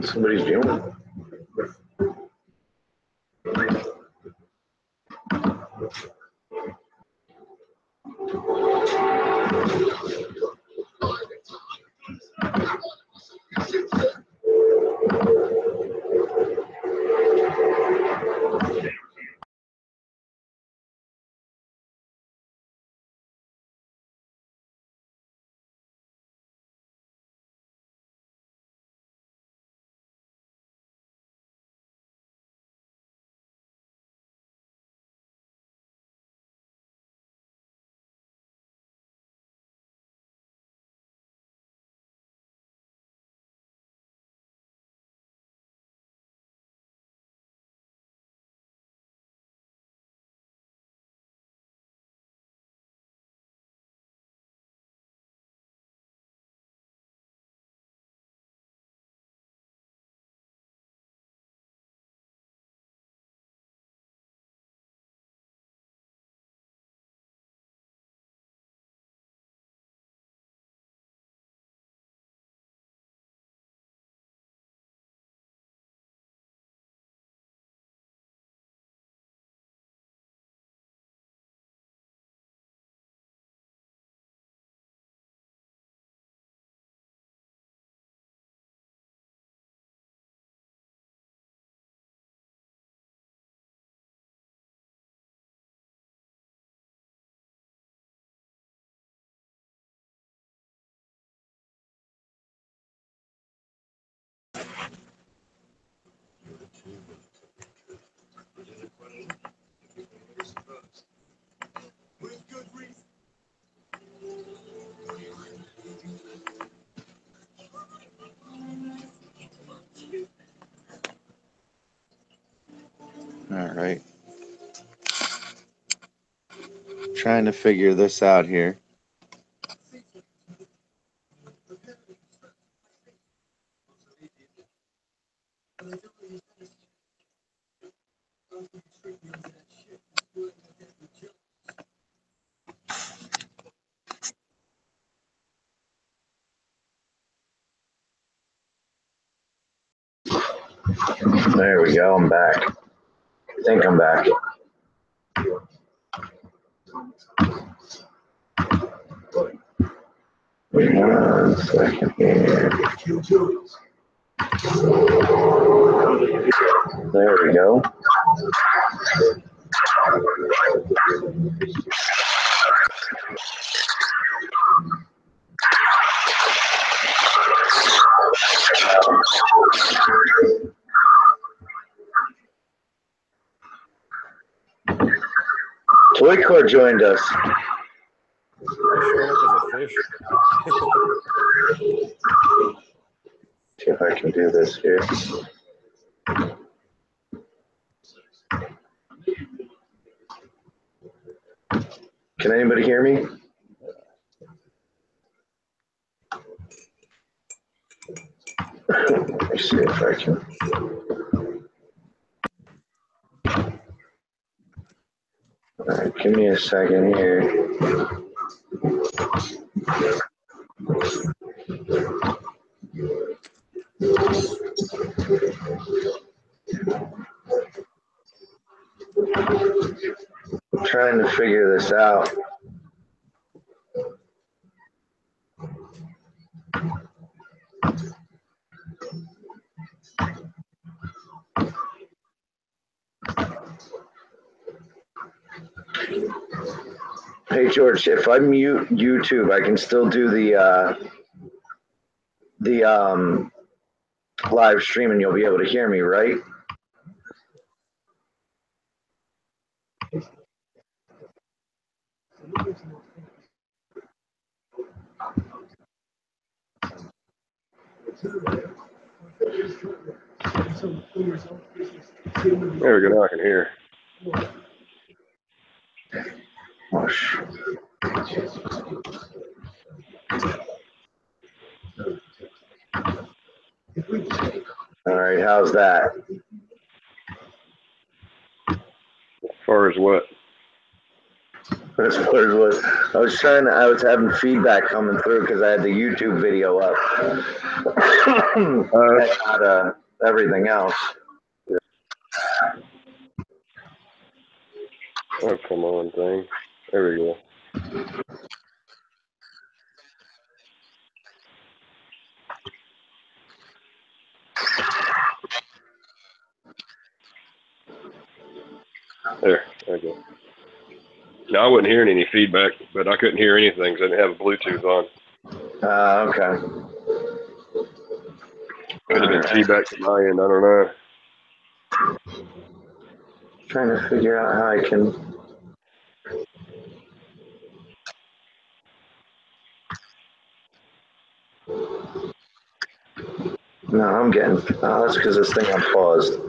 Somebody's viewing. All right. Trying to figure this out here. There we go. I'm back. I think I'm back. Wait 1 second here. There we go. Toycore joined us. Showing up as a fish. See if I can do this here. Can anybody hear me? Let me see if I can. All right, give me a second here. I'm trying to figure this out. Hey George, if I mute YouTube, I can still do the the live stream and you'll be able to hear me, right? There we go. Now I can hear. All right, how's that? As far as what? As far as what? I was having feedback coming through because I had the YouTube video up. And not everything else. Oh, come on, thing. There we go. There we go. No, I wasn't hearing any feedback, but I couldn't hear anything because I didn't have Bluetooth on. Okay. Could have been feedback from my end. I don't know. Trying to figure out how I can. No, I'm getting. Oh, that's because this thing got paused.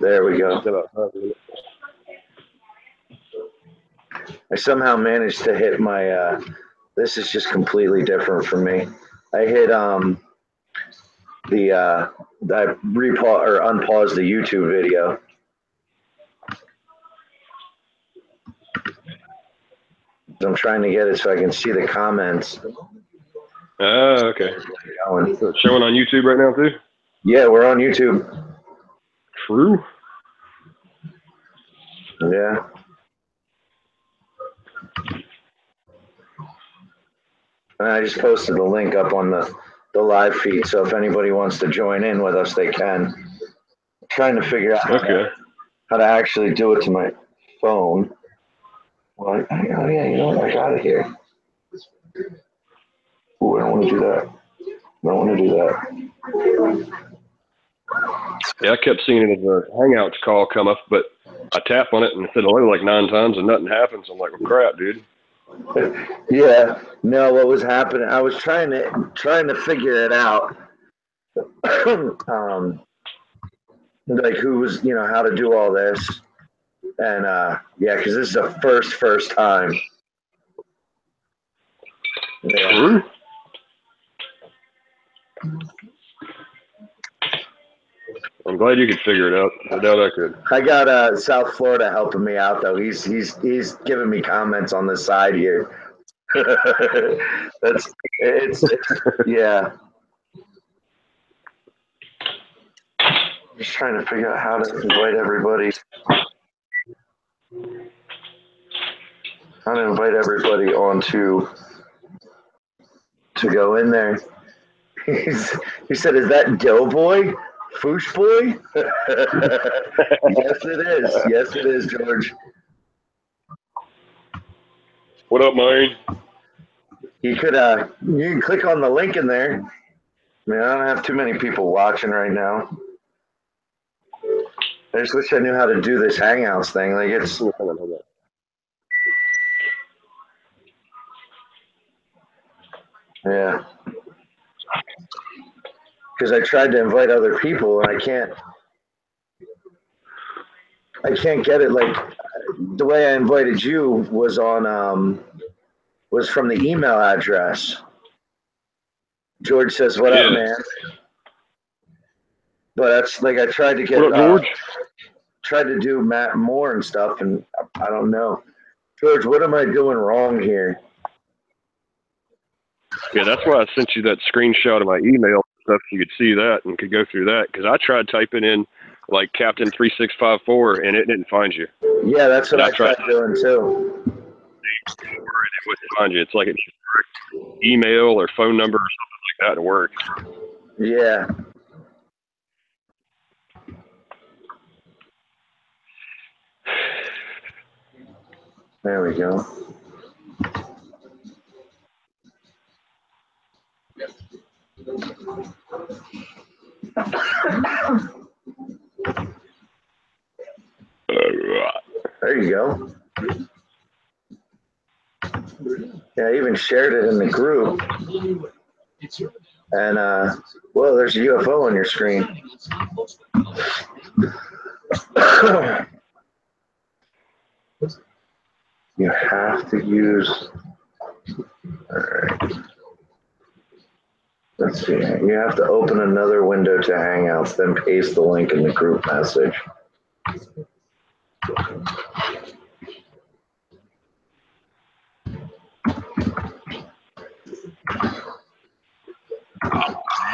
There we go. I somehow managed to hit my. This is just completely different for me. I hit I unpaused the YouTube video. I'm trying to get it so I can see the comments. Oh, okay. So it's showing on YouTube right now too? Yeah, we're on YouTube. True. Yeah. And I just posted the link up on the live feed, so if anybody wants to join in with us, they can. I'm trying to figure out how to actually do it to my phone. Well, oh yeah, you know what? I got it here. Ooh, I don't want to do that. I don't want to do that. Yeah, I kept seeing it as a Hangouts call come up, but I tap on it and it said hello like 9 times and nothing happens. I'm like, well, crap, dude. Yeah, no, what was happening? I was trying to figure it out. Like who was, how to do all this, and yeah, because this is the first time. Yeah. True. I'm glad you could figure it out. I doubt I could. I got South Florida helping me out though. He's giving me comments on the side here. It's yeah. Just trying to figure out how to invite everybody. How to invite everybody onto to go in there. He said, "Is that Doughboy? Foosh boy?" Yes, it is. Yes, it is, George. What up, man? You can click on the link in there. I mean, I don't have too many people watching right now. I just wish I knew how to do this Hangouts thing. Like it's. Yeah. Because I tried to invite other people and I can't get it. Like the way I invited you was was from the email address. George says, "What up, man?" But that's like I tried to get. What up, George? Tried to do Matt Moore and stuff, and I don't know. George, what am I doing wrong here? Yeah, that's why I sent you that screenshot of my email stuff. So you could see that and could go through that because I tried typing in like Captain 3654 and it didn't find you. Yeah, that's what I tried doing too. It wouldn't find you. It's like it's email or phone number or something like that to work. Yeah. There we go. There you go. Yeah, I even shared it in the group. And, well, there's a UFO on your screen. You have to use, all right. Let's see, you have to open another window to Hangouts, then paste the link in the group message.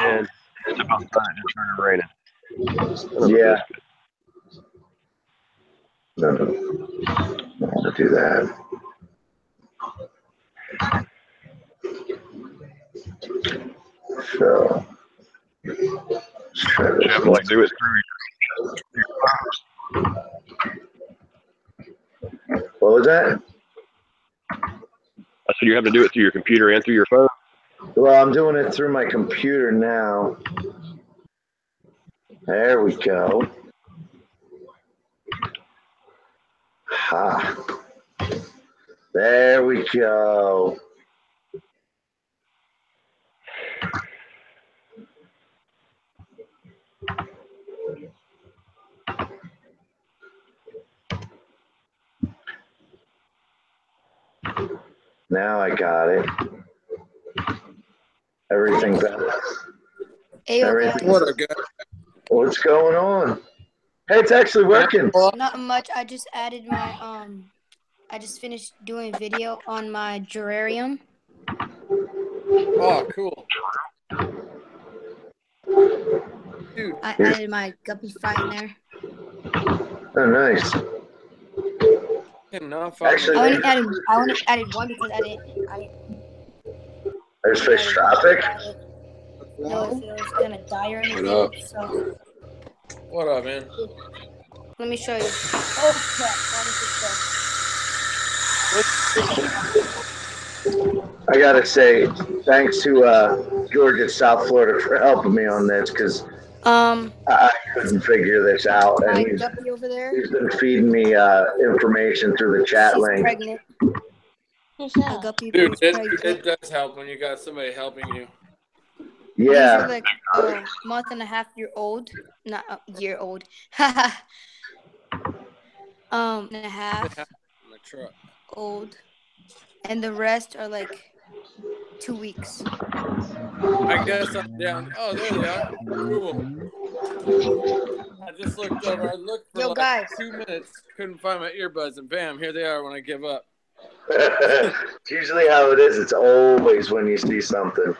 And it's about time to turn raining. Yeah. No, I want to do that. So, let's try this. You have to like do it through. What was that? I said you have to do it through your computer and through your phone. Well, I'm doing it through my computer now. There we go. Ha. There we go. Now I got it. Everything better. Everything. What a guy. What's going on? Hey, it's actually working. Not much. I just added my I just finished doing a video on my gerarium. Oh, cool. Dude. I added my guppy fry in there. Oh, nice. Actually, I only added one because I didn't. There's Fish Tropic. No, if it was gonna die or anything. What up? So What up, man? let me show you. Oh crap! I gotta say, thanks to George at South Florida for helping me on this because I couldn't figure this out, and my guppy over there. he's been feeding me information through the chat She's link. pregnant. My guppy Dude, is pregnant. it does help when you got somebody helping you. Yeah. These are like a month and a half year old, not a year old. And a half My truck. old, and the rest are like 2 weeks. I guess I'm down. Oh, there they are. Cool. I just looked over. I looked for guys. 2 minutes. Couldn't find my earbuds, and bam, here they are when I give up. It's usually how it is. It's always when you see something.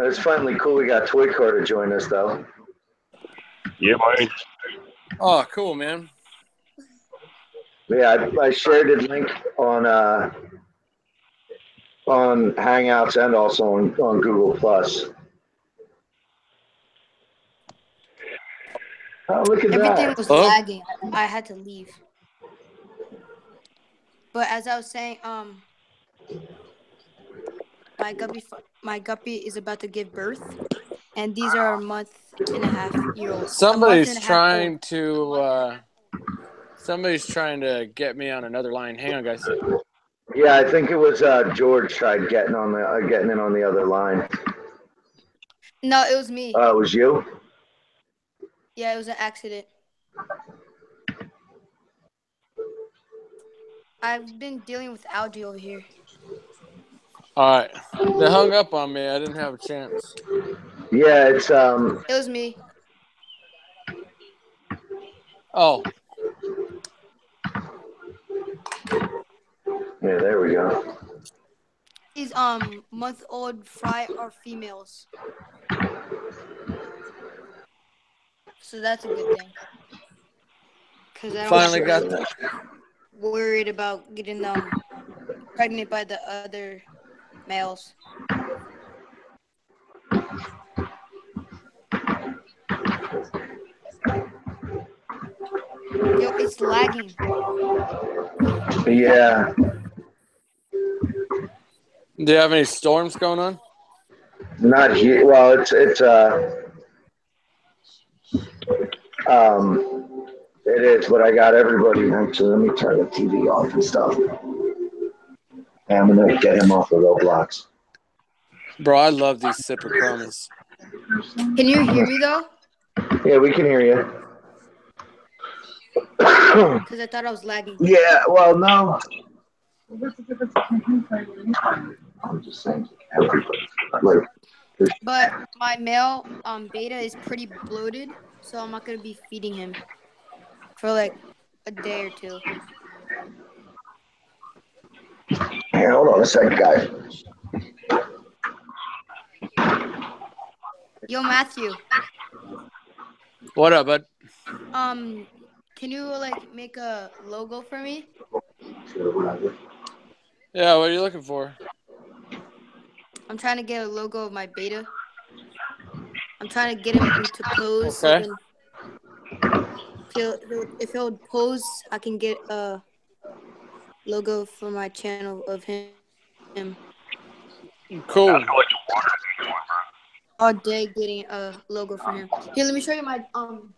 It's finally cool we got Toy Car to join us, though. Yeah, mine. Oh, cool, man. Yeah, I shared the link on Hangouts and also on Google Plus. Oh, look at Everything that. was lagging. I had to leave. But as I was saying, my guppy is about to give birth, and these are a month and a half year old. Somebody's trying to get me on another line. Hang on, guys. Yeah, I think it was George tried getting in on the other line. No, it was me. It was you? Yeah, it was an accident. I've been dealing with algae over here. All right. They hung up on me. I didn't have a chance. Yeah, it's It was me. Oh. Yeah, there we go. These month-old fry are females. So that's a good thing. Cause I Finally got that. Worried about getting them pregnant by the other males. it's lagging. Yeah. Do you have any storms going on? Not here. Well, it is, but I got everybody. Actually, let me turn the TV off and stuff. And I'm gonna get him off the Roblox. Bro, I love these sipper chromas. Can you hear me though? Yeah, we can hear you. Because I thought I was lagging. Yeah. Well, no. I'm just saying, everybody. Like, But my male beta is pretty bloated, so I'm not gonna be feeding him for like a day or two. here, hold on a second, guys. Yo, Matthew. What up, bud? Can you like make a logo for me? Yeah, what are you looking for? I'm trying to get a logo of my beta. I'm trying to get him into pose. Okay. So then if he'll pose, I can get a logo for my channel of him. Cool. All day getting a logo for him. Here, let me show you my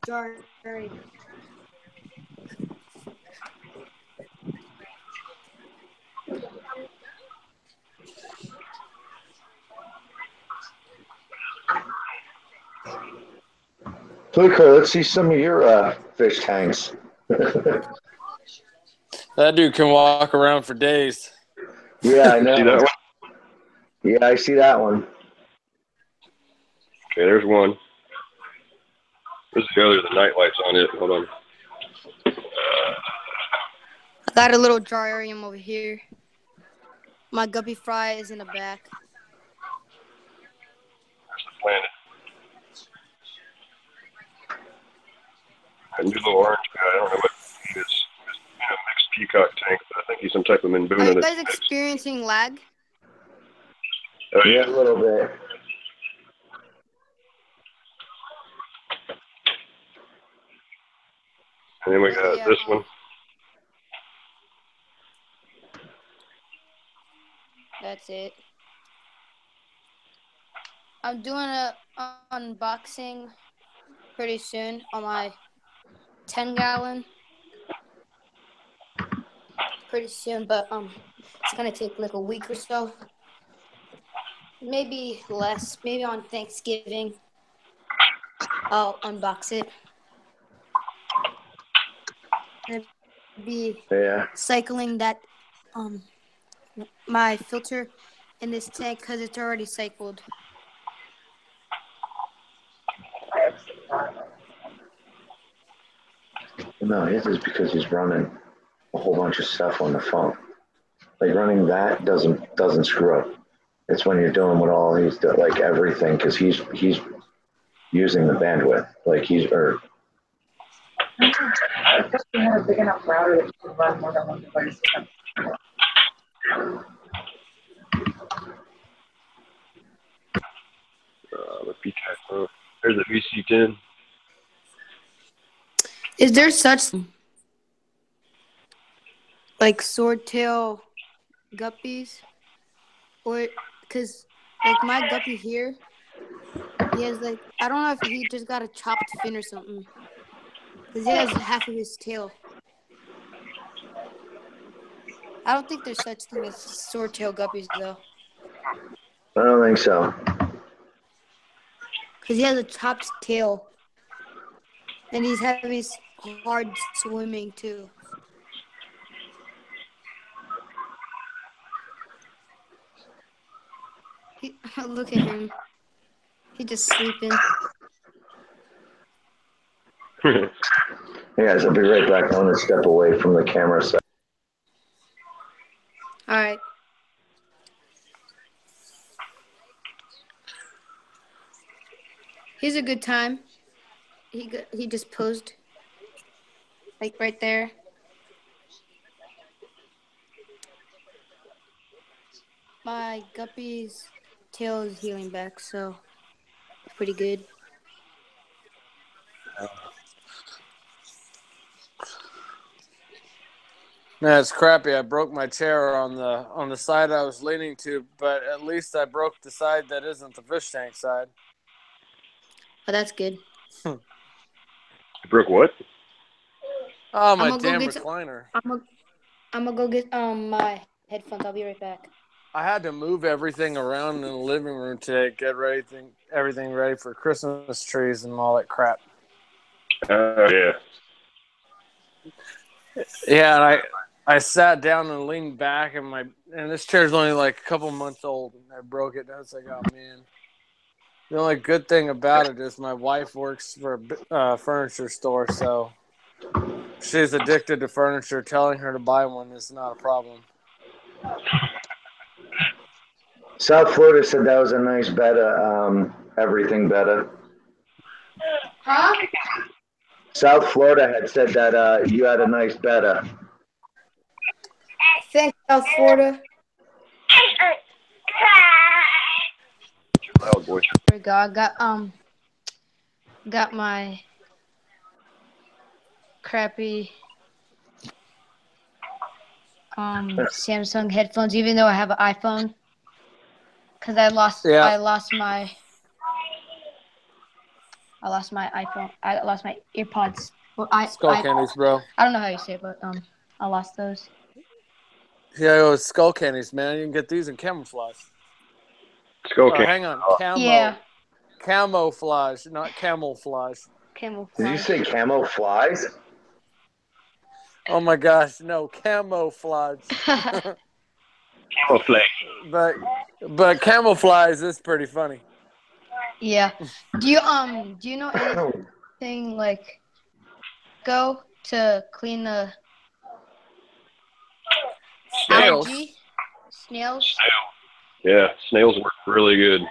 jar. Flicker, let's see some of your fish tanks. That dude can walk around for days. Yeah, I know. See that one? Yeah, I see that one. Okay, there's one. This is the other. The night light's on it. Hold on. I got a little jararium over here. My guppy fry is in the back. There's the planet. That new little orange guy. I don't know what he is. He's a mixed peacock tank, but I think he's some type of Are Minbuna. you guys experiencing lag? Oh Yeah, yeah. a little bit. And then we got this one. That's it. I'm doing a unboxing pretty soon on my 10-gallon. Pretty soon, but it's gonna take like a week or so. Maybe less. Maybe on Thanksgiving, I'll unbox it. And be cycling that my filter in this tank because it's already cycled. No, his is because he's running a whole bunch of stuff on the phone. Like running that doesn't screw up. It's when you're doing what all he's doing, like everything, because he's using the bandwidth. Like he's or. Because we had a big enough router that you could run more than one device. The peacock. There's a VC10. Is there such like swordtail guppies, or because like my guppy here, he has like I don't know if he just got a chopped fin or something, because he has half of his tail. I don't think there's such thing as swordtail guppies though, I don't think so. because he has a chopped tail, and he's having hard swimming too. Look at him. He just sleeping. Hey guys, I'll be right back. I want to step away from the camera set. All right. Here's a good time. He just posed, like right there. My guppy's tail is healing back, so it's pretty good. Man, it's crappy. I broke my chair on the side I was leaning to, but at least I broke the side that isn't the fish tank side. Oh, that's good. You broke what? Oh, my I'ma go damn get recliner. I'm gonna go get my headphones. I'll be right back. I had to move everything around in the living room today, get everything ready for Christmas trees and all that crap. Yeah. Yeah, and I sat down and leaned back, and this chair's only like a couple months old, and I broke it. And I was like, oh man. The only good thing about it is my wife works for a furniture store, so she's addicted to furniture. Telling her to buy one is not a problem. South Florida said that was a nice beta, everything beta. Huh? South Florida had said that you had a nice beta. Thanks, South Florida. Loud boy. There we go. I got my crappy Samsung headphones, even though I have an iPhone, because I lost my iPhone. I lost my earpods. Well, Skull candies, bro. I don't know how you say it, but I lost those. Yeah, it was skull candies, man. You can get these in camouflage. Skull candy. Hang on, Yeah. camouflage, not camouflage. Camouflage. Did you say camo flies? Oh my gosh, no, camouflage. Camouflage. But camouflage is pretty funny. Yeah. Do you know anything like go to clean the Snails. algae? Snails? Yeah, snails work really good.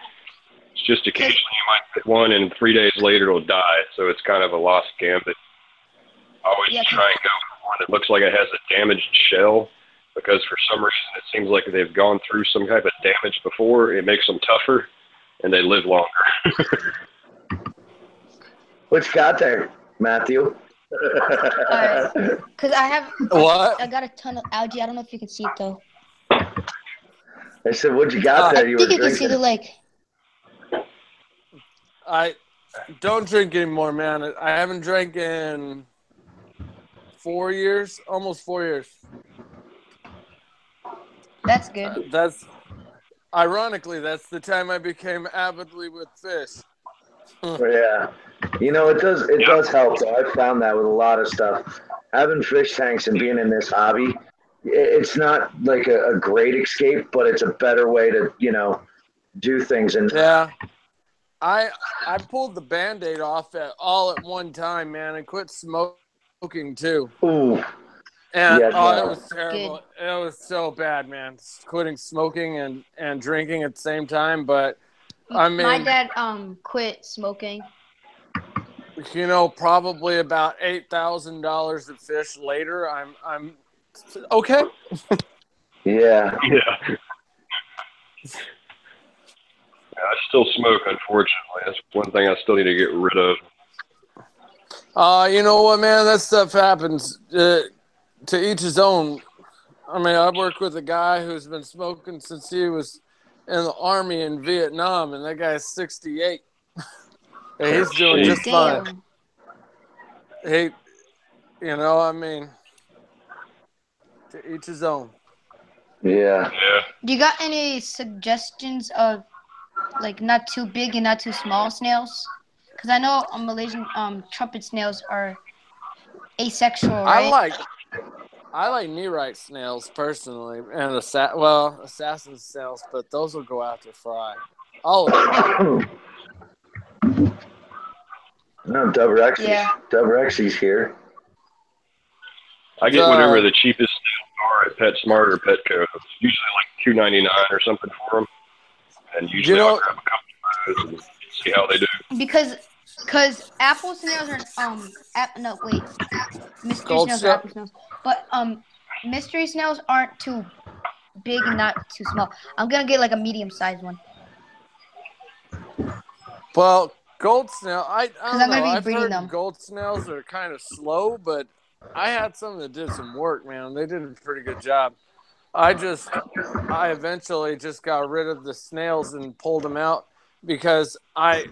It's just occasionally you might get one, and 3 days later it'll die. So it's kind of a lost gambit. I always try and go for one that looks like it has a damaged shell, because for some reason it seems like they've gone through some type of damage before. It makes them tougher, and they live longer. What you got there, Matthew? Because I got a ton of algae. I don't know if you can see it though. I said, what you got there? I think you can see the lake. I don't drink anymore, man. I haven't drank in 4 years, almost 4 years. That's good. Ironically, that's the time I became avidly with fish. Yeah, it does help. So I found that with a lot of stuff. Having fish tanks and being in this hobby, it's not like a great escape, but it's a better way to do things. And yeah, I pulled the Band-Aid off all at one time, man, and quit smoking too. Ooh. And Yeah, it was terrible. Good. It was so bad, man. Quitting smoking and drinking at the same time, but I mean, my dad quit smoking. Probably about $8,000 of fish later, I'm okay. Yeah. I still smoke, unfortunately. That's one thing I still need to get rid of. You know what, man? That stuff happens. To each his own. I mean, I work with a guy who's been smoking since he was in the Army in Vietnam, and that guy's 68. And he's doing just fine. I mean, to each his own. Yeah. Do you got any suggestions of, like, not too big and not too small snails? Because I know Malaysian trumpet snails are asexual, right? I like Nerite snails personally, and assassin snails, but those will go after fry. All of them. No, Dubrexy's here. I get whatever the cheapest snails are at PetSmart or Petco. It's usually like $2.99 or something for them, and usually I'll grab a couple of those and see how they do. Because apple snails are mystery snails are apple snails, but mystery snails aren't too big and not too small. I'm gonna get like a medium-sized one. Well, gold snail, I don't know. I've I've heard gold snails are kind of slow, but I had some that did some work, man. They did a pretty good job. I eventually just got rid of the snails and pulled them out because I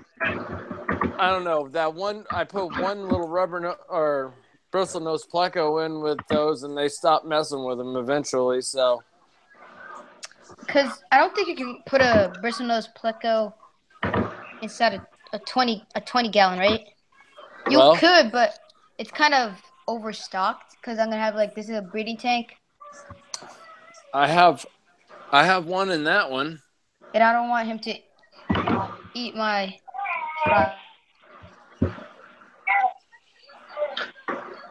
don't know that one. I put one little or bristlenose pleco in with those, and they stopped messing with them eventually. So, because I don't think you can put a bristlenose pleco inside a 20 gallon, right? You could, but it's kind of overstocked because I'm gonna have this is a breeding tank. I have one in that one, and I don't want him to eat my fry.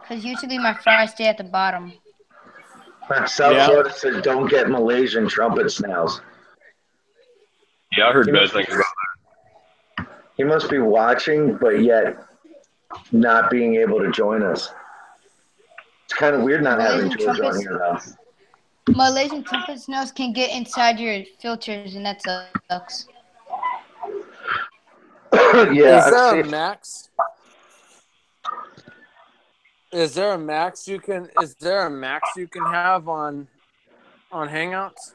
Because usually my fries stay at the bottom. South Florida said don't get Malaysian trumpet snails. Yeah, I heard bad things about that. He must be watching, but yet not being able to join us. It's kind of weird not having George on here, though. Malaysian trumpet snails can get inside your filters, and that sucks. Yeah. Is there a max? Is there a max you can have on Hangouts?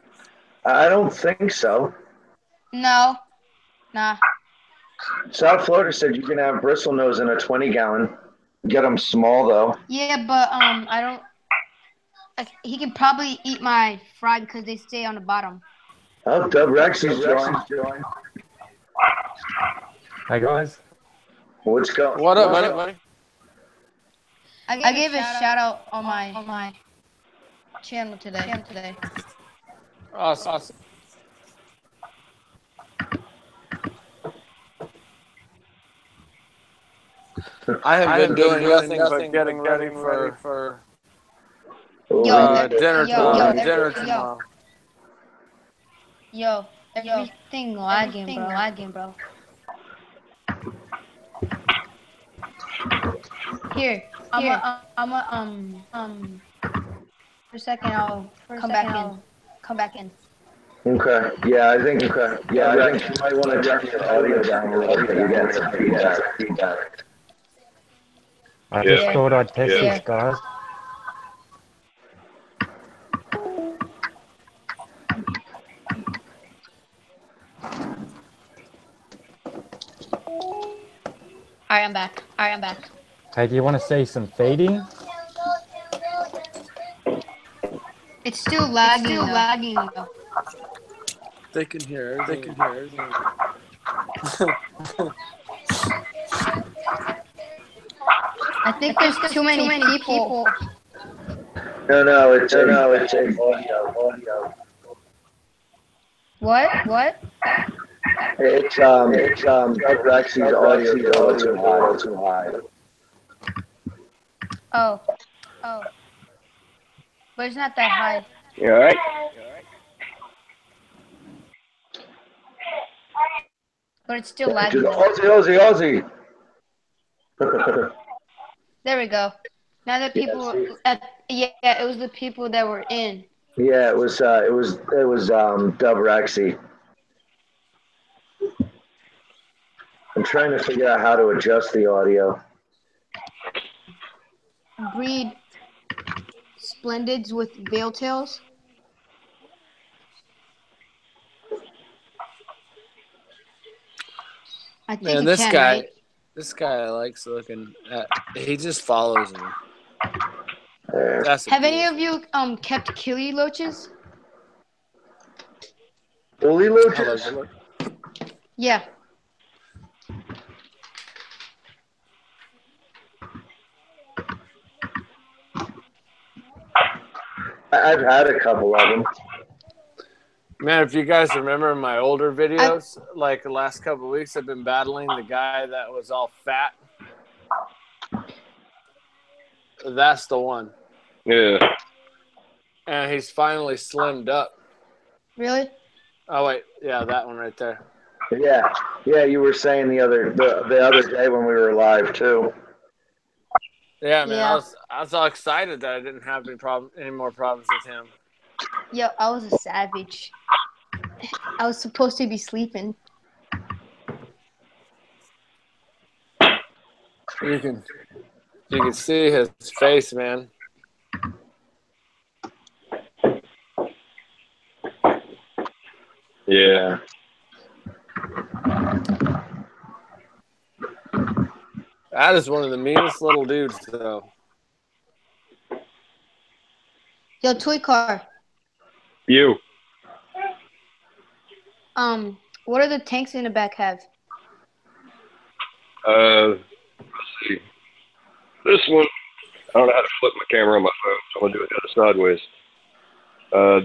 I don't think so. No. Nah. South Florida said you can have bristlenose in a 20 gallon. Get them small though. Yeah, but I don't. He can probably eat my fry because they stay on the bottom. Oh, Dub Rex is joined. Hi guys. What's going? What up, buddy? I gave a shout out on my channel today. Awesome. I have been doing nothing but getting ready for dinner tomorrow. Yo, everything lagging, bro. Here, I'm for a second. I'll come back in. Okay. Yeah, I think. Yeah, I think you might want to turn your audio down a little bit. You get some feedback. I just thought I'd test this, guys. Alright, I'm back. Hey, do you want to see some feeding? It's still lagging. They can hear. I think there's too many people. No, it's audio. What? It's Rexy's audio too high. Oh. But it's not that high. You all right? But it's still lagging. Aussie. There we go. Now the people it was the people that were in. Yeah, it was Dub Rexy. I'm trying to figure out how to adjust the audio. Breed Splendids with veil tails. I think this guy likes looking at. He just follows me. Have any of you kept killie loaches? Bully loaches? Yeah. I've had a couple of them. Man, if you guys remember my older videos, like the last couple of weeks, I've been battling the guy that was all fat. That's the one. Yeah. And he's finally slimmed up. Really? Oh wait, yeah, that one right there. Yeah. You were saying the other day when we were live too. Yeah, man, yeah. I was all excited that I didn't have any more problems with him. Yo, I was a savage. I was supposed to be sleeping. You can You can see his face, man. Yeah. That is one of the meanest little dudes, though. Yo, toy car. You. What are the tanks in the back have? Let's see. This one, I don't know how to flip my camera on my phone, so I'm gonna do it the other sideways.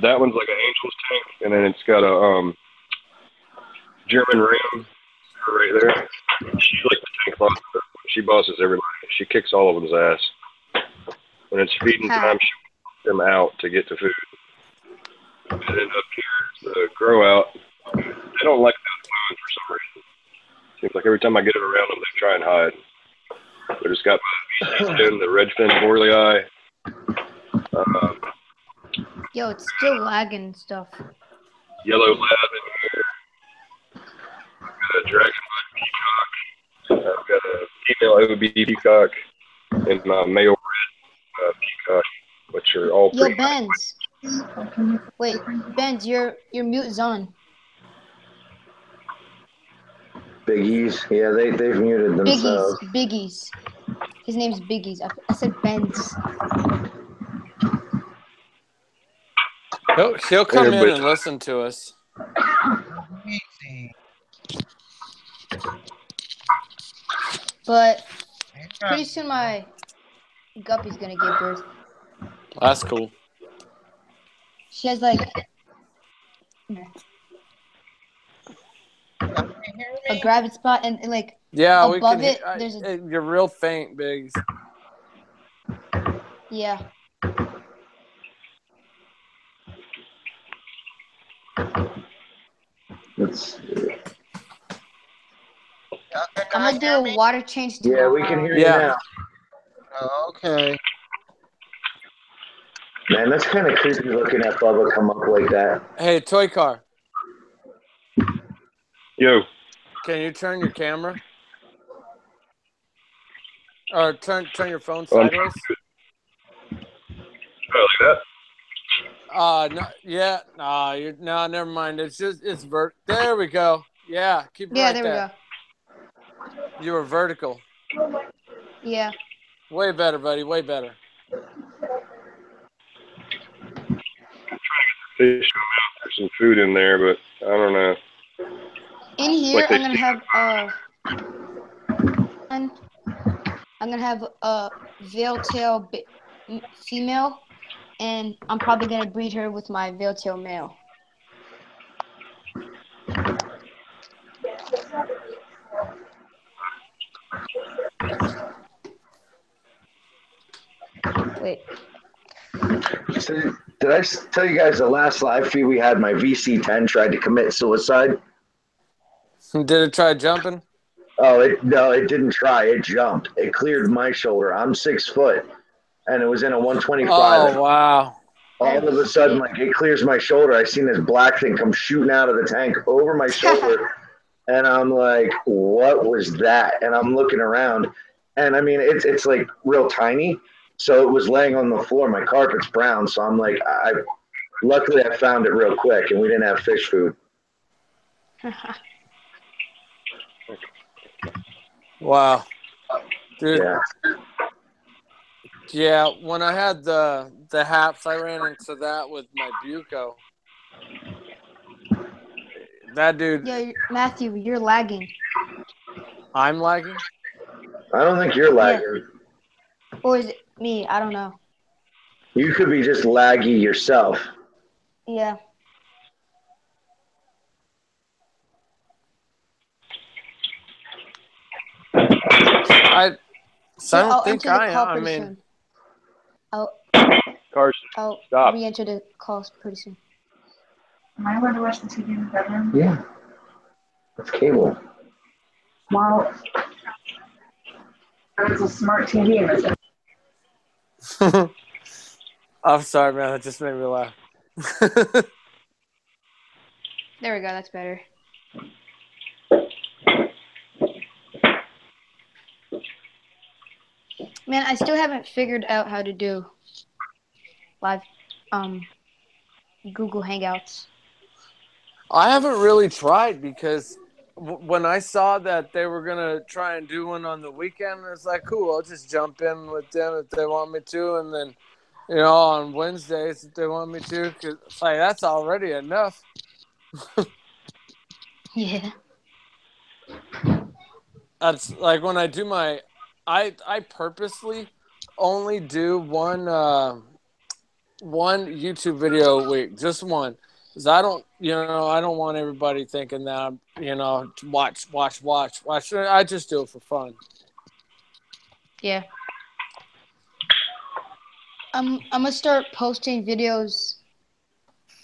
That one's like an Angel's tank, and then it's got a German Ram right there. She's like the tank boss. She bosses everybody. She kicks all of them's ass. When it's feeding time, she walks them out to get the food. And then up here is the grow out. They don't like that food for some reason. Seems like every time I get it around them, they try and hide. But it's got my VC10, the red fin Borley. Yo, it's still lagging and stuff. Yellow lab in here. I've got a dragonfly peacock. I've got a female OB peacock and my male red peacock, which are all Yo, pretty Benz. Wait, Benz, your mute's on. Biggies. Yeah, they've muted themselves. Biggies. His name's Biggies. I said Benz. He'll come in and listen to us. But pretty soon my guppy's gonna give birth. That's cool. She has like a gravity spot and like above it there's a... You're real faint, Biggs. Yeah. I'm gonna do a water change tomorrow. Yeah, we can hear you now. Oh, okay. Man, that's kind of creepy looking at Bubba come up like that. Hey, toy car. Yo. Can you turn your camera? Or turn your phone sideways? Oh, like that? No, yeah, no, never mind. It's there we go. Yeah, keep it right there. There we go. You were vertical. Yeah. Way better, buddy. Way better. Fish out. There's some food in there, but I don't know. In here, I'm gonna have a veil tail female, and I'm probably gonna breed her with my veil tail male. Wait. So, did I tell you guys the last live feed we had? My VC10 tried to commit suicide. Did it try jumping? Oh, it didn't try. It jumped. It cleared my shoulder. I'm 6 foot, and it was in a 125. Oh, wow. All of a sudden, like, it clears my shoulder. I seen this black thing come shooting out of the tank over my shoulder, and I'm like, what was that? And I'm looking around, and I mean, it's like real tiny. So it was laying on the floor. My carpet's brown, so I'm like, luckily I found it real quick, and we didn't have fish food. Wow, dude. Yeah. Yeah, when I had the haps, I ran into that with my Buco. That dude. Yeah, Matthew, you're lagging. I'm lagging? I don't think you're lagging. Yeah. Or is it me? I don't know. You could be just laggy yourself. Yeah. I don't think I am. I mean, soon. I'll stop. re-enter the calls pretty soon. Am I allowed to watch the TV in the bedroom? Yeah. That's cable. Well, it's a smart TV in this. I'm sorry, man. That just made me laugh. There we go. That's better. Man, I still haven't figured out how to do live Google Hangouts. I haven't really tried because when I saw that they were gonna try and do one on the weekend, it's like, cool, I'll just jump in with them if they want me to, and then, on Wednesdays if they want me to, because it's like that's already enough. Yeah. That's like when I do I purposely only do one YouTube video a week, just one. Because I don't want everybody thinking that I'm, watch. I just do it for fun. Yeah. I'm gonna start posting videos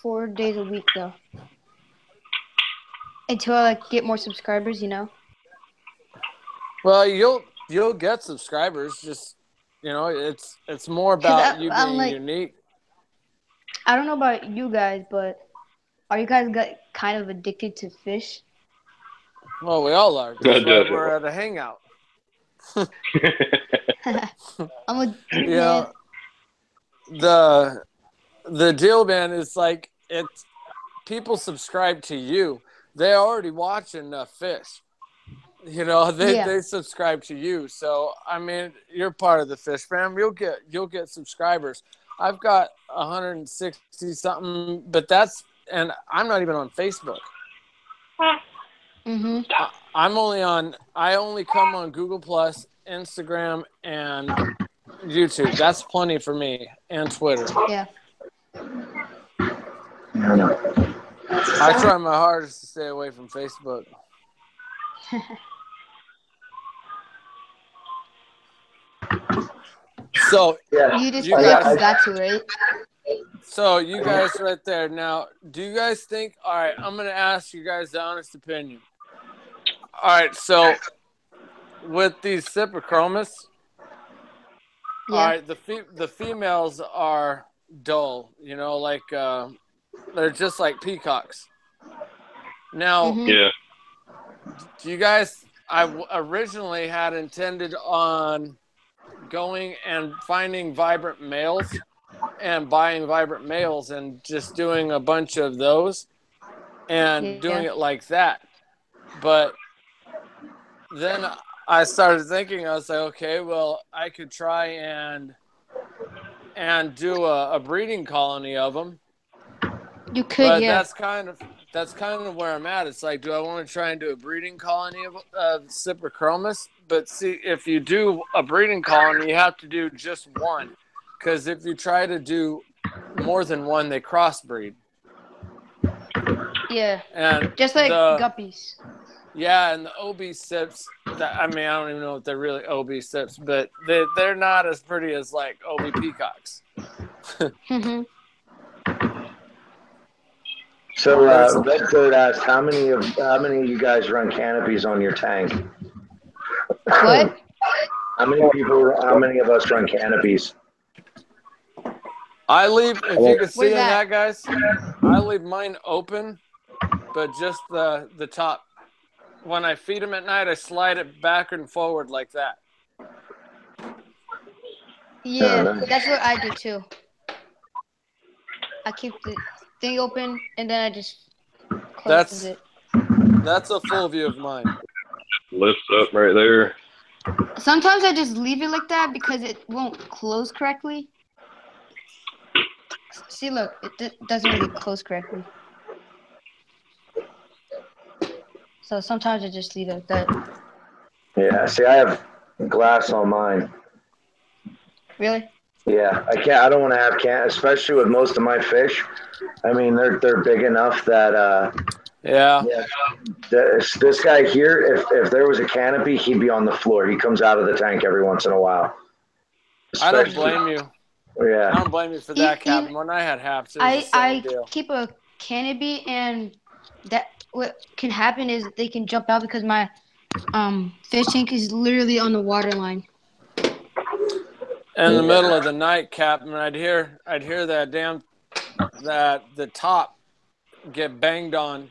4 days a week though. Until I get more subscribers, Well, you'll get subscribers. Just it's more about you being unique. I don't know about you guys, but are you guys kind of addicted to fish? Well, we all are. That's why we're at a hangout. The deal, man, is like people subscribe to you. They already watch enough fish. They subscribe to you. So I mean, you're part of the fish fam. You'll get subscribers. I've got 160 something, but and I'm not even on Facebook. Mm-hmm. I only come on Google Plus, Instagram, and YouTube. That's plenty for me, and Twitter. Yeah. I try my hardest to stay away from Facebook. So you just got to, right? So you guys right there. Now, do you guys think? All right, I'm gonna ask you guys the honest opinion. All right, so with these Cyprichromis, all right, the females are dull. They're just like peacocks. Now, yeah. Do you guys? I originally had intended on going and finding vibrant males and buying vibrant males and just doing a bunch of those and doing it like that. But then I started thinking, I was like, okay, well, I could try and do a breeding colony of them. You could, That's kind of where I'm at. It's like, do I want to try and do a breeding colony of Cyprichromis? But see, if you do a breeding colony, you have to do just one. Because if you try to do more than one, they crossbreed. Yeah. And just like guppies. Yeah, and the OB sips, I don't even know if they're really OB sips, but they're not as pretty as like OB peacocks. Mm-hmm. So Redbird asked, how many of you guys run canopies on your tank? What? How many of us run canopies? I leave, if you can see in that, guys, I leave mine open, but just the top. When I feed them at night, I slide it back and forward like that. Yeah, that's what I do too. I keep the thing open and then I just close it. That's a full view of mine. Lifts up right there. Sometimes I just leave it like that because it won't close correctly. See, look, it doesn't really close correctly. So sometimes I just leave it like that. Yeah, see, I have glass on mine. Really? Yeah, I don't want to have especially with most of my fish. I mean, they're big enough that this guy here, if there was a canopy, he'd be on the floor. He comes out of the tank every once in a while. I don't blame you. Yeah, I don't blame you for that, Captain. When I had haps, it was the same deal. Keep a canopy, and that what can happen is they can jump out because my fish tank is literally on the water line. In the middle of the night, Captain, I'd hear the top get banged on,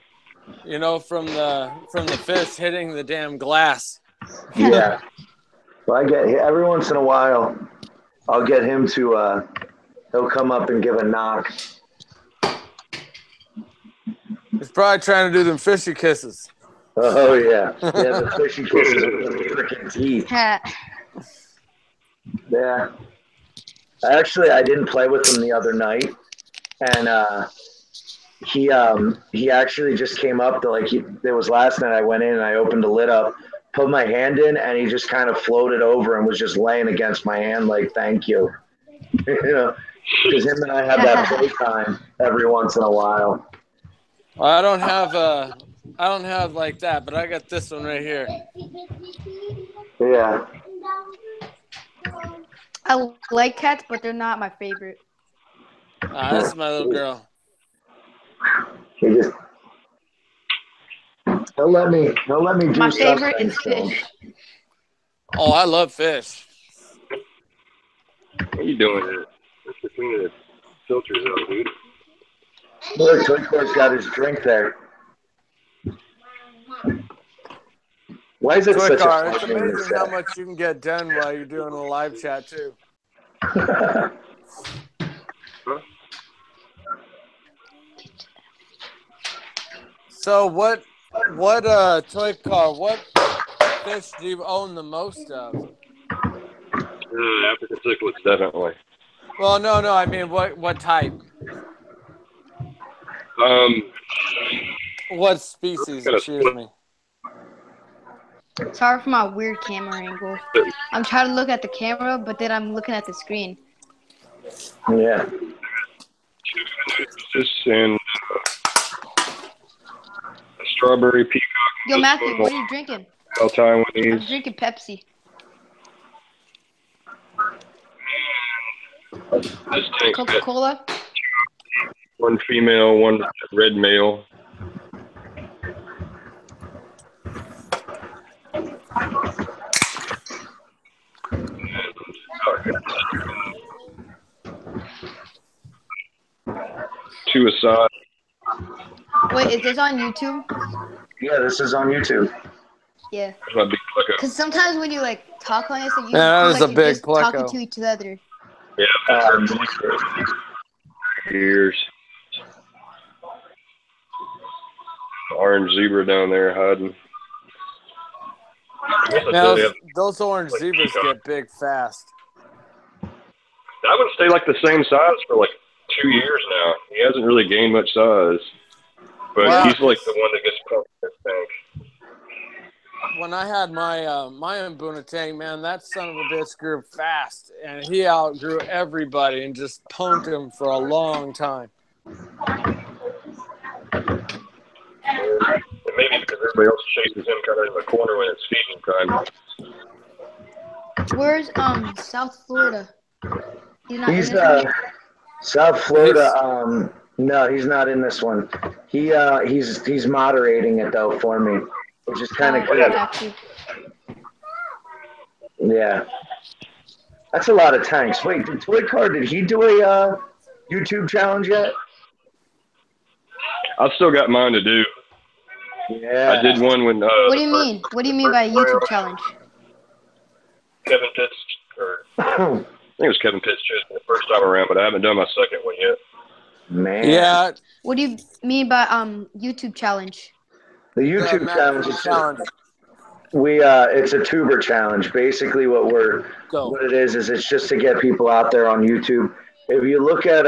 from the fish hitting the damn glass. Yeah. Well, I get every once in a while, I'll get him to. He'll come up and give a knock. He's probably trying to do them fishy kisses. Oh yeah, the fishy kisses with the freaking teeth. Yeah. I didn't play with him the other night, and he actually just came up to it was last night. I went in and I opened the lid up, put my hand in, and he just kind of floated over and was just laying against my hand like thank you, because him and I have that playtime every once in a while. Well, I don't have like that, but I got this one right here. Yeah. I like cats, but they're not my favorite. That's my little girl. He'll let me do my favorite is fish. Oh, I love fish. What are you doing? What's between the filters out, dude? Look, Toycor's got his drink there. Why is it such a It's amazing how much you can get done while you're doing a live chat too. So what Toy Car, what fish do you own the most of? African cichlids, definitely. Well, no, I mean what type? What species, excuse me. Sorry for my weird camera angle. I'm trying to look at the camera, but then I'm looking at the screen. Yeah. And a strawberry peacock. Yo, Matthew, what are you drinking? Taiwanese. I'm drinking Pepsi. Coca-Cola? One female, one red male. Two aside. Wait, is this on YouTube? Yeah, this is on YouTube. Yeah. My big pleco. Because sometimes when you talk on this, you that is a big just talking to each other. Yeah. Years. Orange zebra down there hiding. Now, those orange zebras get big fast. I would stay like the same size for 2 years now. He hasn't really gained much size, but he's like the one that gets pumped, I think. When I had my Mbunatang, man, that son of a bitch grew fast, and he outgrew everybody and just punked him for a long time. And maybe because everybody else chases him kind of in the corner when it's feeding time. Where's South Florida? He's South Florida. No, he's not in this one. He's moderating it though for me, which is kind of good. Yeah, that's a lot of tanks. Wait, did he do a YouTube challenge yet? I've still got mine to do. Yeah. I did one when. What do you mean? What do you mean by a YouTube challenge? Kevin Pitts, I think it was Kevin Pitts the first time around, but I haven't done my second one yet. Man. Yeah. What do you mean by YouTube challenge? The YouTube challenge it's a tuber challenge. Basically what it is it's just to get people out there on YouTube. If you look at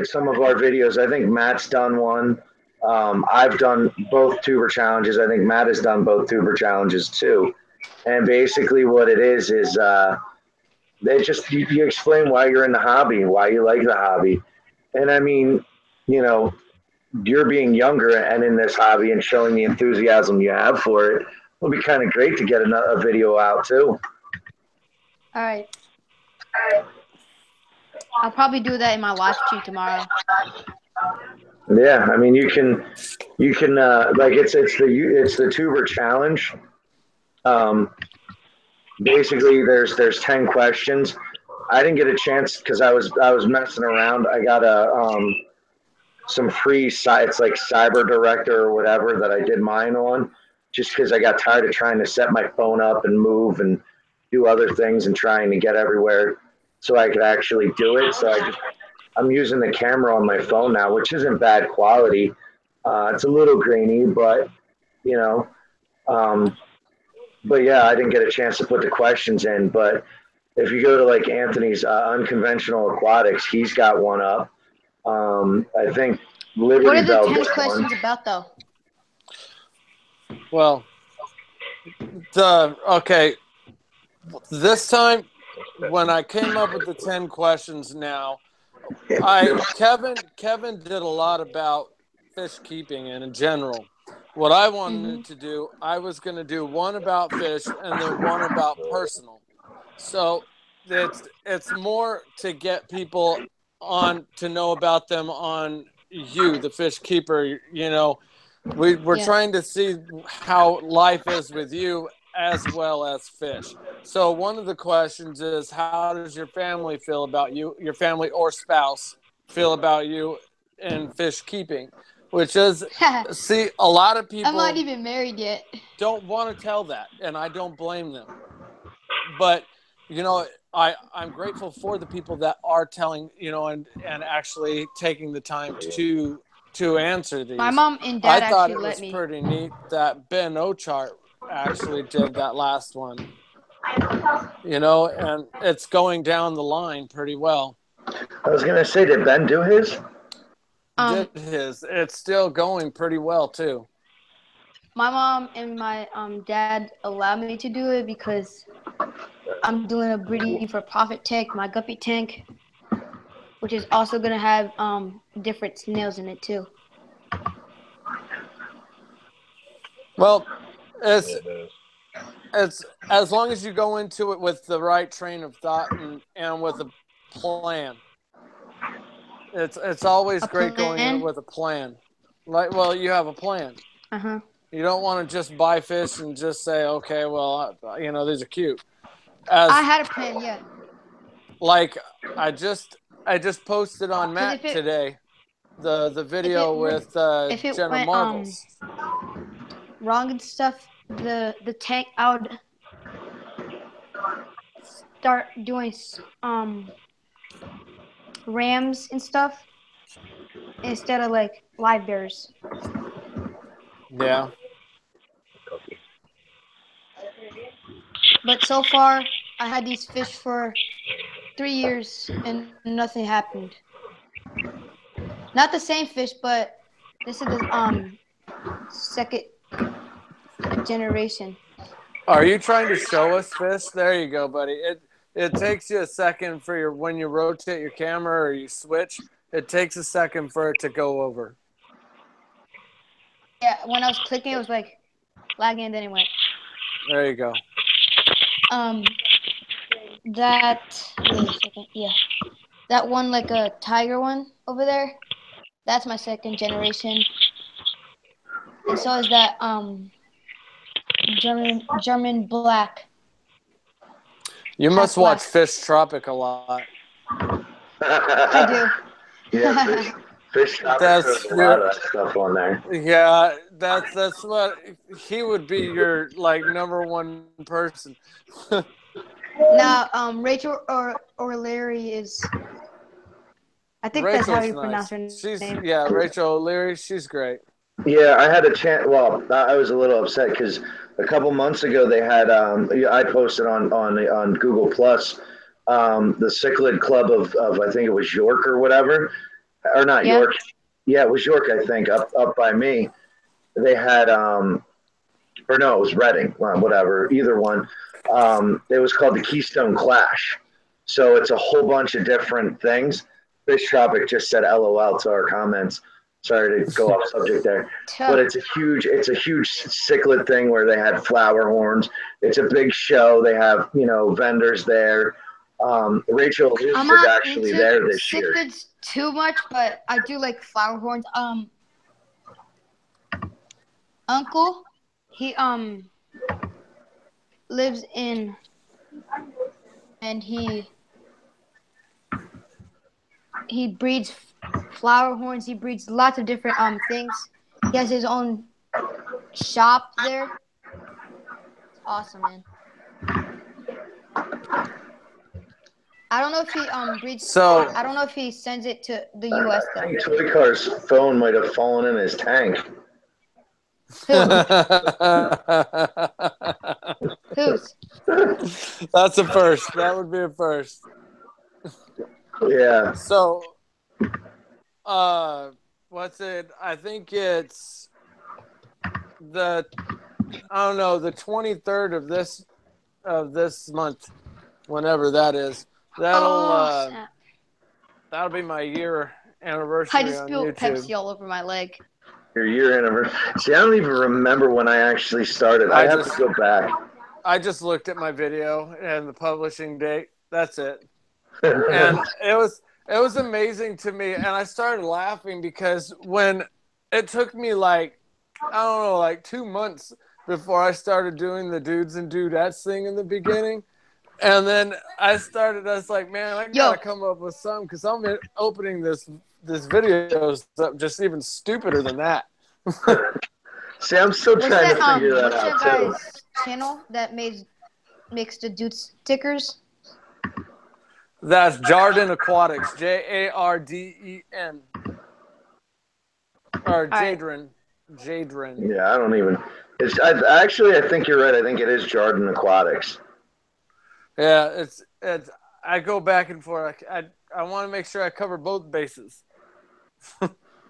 some of our videos, I think Matt's done one. I've done both tuber challenges. I think Matt has done both tuber challenges too. And basically what it is they just you explain why you're in the hobby, why you like the hobby. And I mean, you're being younger and in this hobby and showing the enthusiasm you have for it would be kind of great to get a video out too. All right. I'll probably do that in my live stream tomorrow. Yeah, I mean you can it's the tuber challenge. Basically there's 10 questions. I didn't get a chance because I was messing around. I got some free sites like Cyber Director or whatever that I did mine on. just because I got tired of trying to set my phone up and move and do other things and trying to get everywhere so I could actually do it. So I'm using the camera on my phone now, which isn't bad quality. It's a little grainy, but you know, but yeah, I didn't get a chance to put the questions in. But if you go to like Anthony's Unconventional Aquatics, he's got one up. I think Liberty What are the Bell 10 did questions one. about, though? Well, okay. This time, when I came up with the 10 questions now, Kevin did a lot about fish keeping in general. What I wanted to do, I was going to do one about fish and then one about personal. So it's more to get people on to know about them on you, the fish keeper. You know, we're trying to see how life is with you as well as fish. So one of the questions is, how does your family feel about you, your family or spouse feel about you in fish keeping? Which is, see, a lot of people, I'm not even married yet, don't want to tell that, and I don't blame them. But, you know, I'm grateful for the people that are telling, you know, and actually taking the time to answer these. My mom and dad I thought actually it let was me. pretty neat that Ben Ochart actually did that last one. You know, and it's going down the line pretty well. I was gonna say, did Ben do his? Did his? It's still going pretty well too. My mom and my dad allowed me to do it because I'm doing a breeding for profit tank, my guppy tank, which is also gonna have different snails in it too. Well, it's as long as you go into it with the right train of thought and with a plan. It's always great going in with a plan. Like, well, you have a plan. You don't want to just buy fish and just say, okay, well, you know, these are cute. I had a plan, yeah. Like I just posted on Matt today the video with Jenna Marbles. Wrong and stuff, the tank, I would start doing rams and stuff instead of like live bears. Yeah. But so far, I had these fish for 3 years and nothing happened. Not the same fish, but this is the second generation. Are you trying to show us fish? There you go, buddy. It takes you a second for when you rotate your camera or you switch. It takes a second for it to go over. Yeah, when I was clicking, it was like lagging, and then it went. There you go. That, wait a second, yeah. That one, like a tiger one over there, that's my second generation. And so is that German black. You must watch Fish Tropic a lot. I do. Yeah, Fish Tropic has a lot of that stuff on there. Yeah, that's what he would be your like number one person. Now, Rachel or Larry is. I think Rachel's that's how you nice. pronounce her name. Yeah, Rachel O'Leary. She's great. Yeah, I had a chance. Well, I was a little upset because a couple months ago they had. I posted on Google Plus the Cichlid Club of I think it was York or whatever, or not York. Yeah, it was York. I think up by me. They had or no, it was Reading. Whatever, either one. It was called the Keystone Clash. So it's a whole bunch of different things. Fish Tropic just said LOL to our comments. Sorry to go off subject there, but it's a huge cichlid thing where they had flower horns. It's a big show. They have vendors there. Rachel is actually there this year. Cichlids too much, but I do like flower horns. Uncle, he lives in, and he breeds flower horns. He breeds lots of different things. He has his own shop there. It's awesome, man. I don't know if he breeds. So I don't know if he sends it to the U.S. I though. think Toy Car's phone might have fallen in his tank. Whose? That's a first. That would be a first. Yeah. So, what's it? I think it's the 23rd of this month, whenever that is. That'll be my year anniversary I just on spilled YouTube. Pepsi all over my leg. Your year anniversary. See, I don't even remember when I actually started. I have to go back. I just looked at my video and the publishing date. That's it. And it was amazing to me. And I started laughing because when it took me like 2 months before I started doing the dudes and dudettes thing in the beginning. And then I was like, man, I gotta come up with something because I'm opening this video just even stupider than that. See, I'm still trying to figure that out what's your guys' channel that makes the dude stickers? That's Jarden Aquatics, Jarden, or Jadrin. Yeah, I don't even. I think you're right. I think it is Jarden Aquatics. Yeah, it's. I go back and forth. I want to make sure I cover both bases.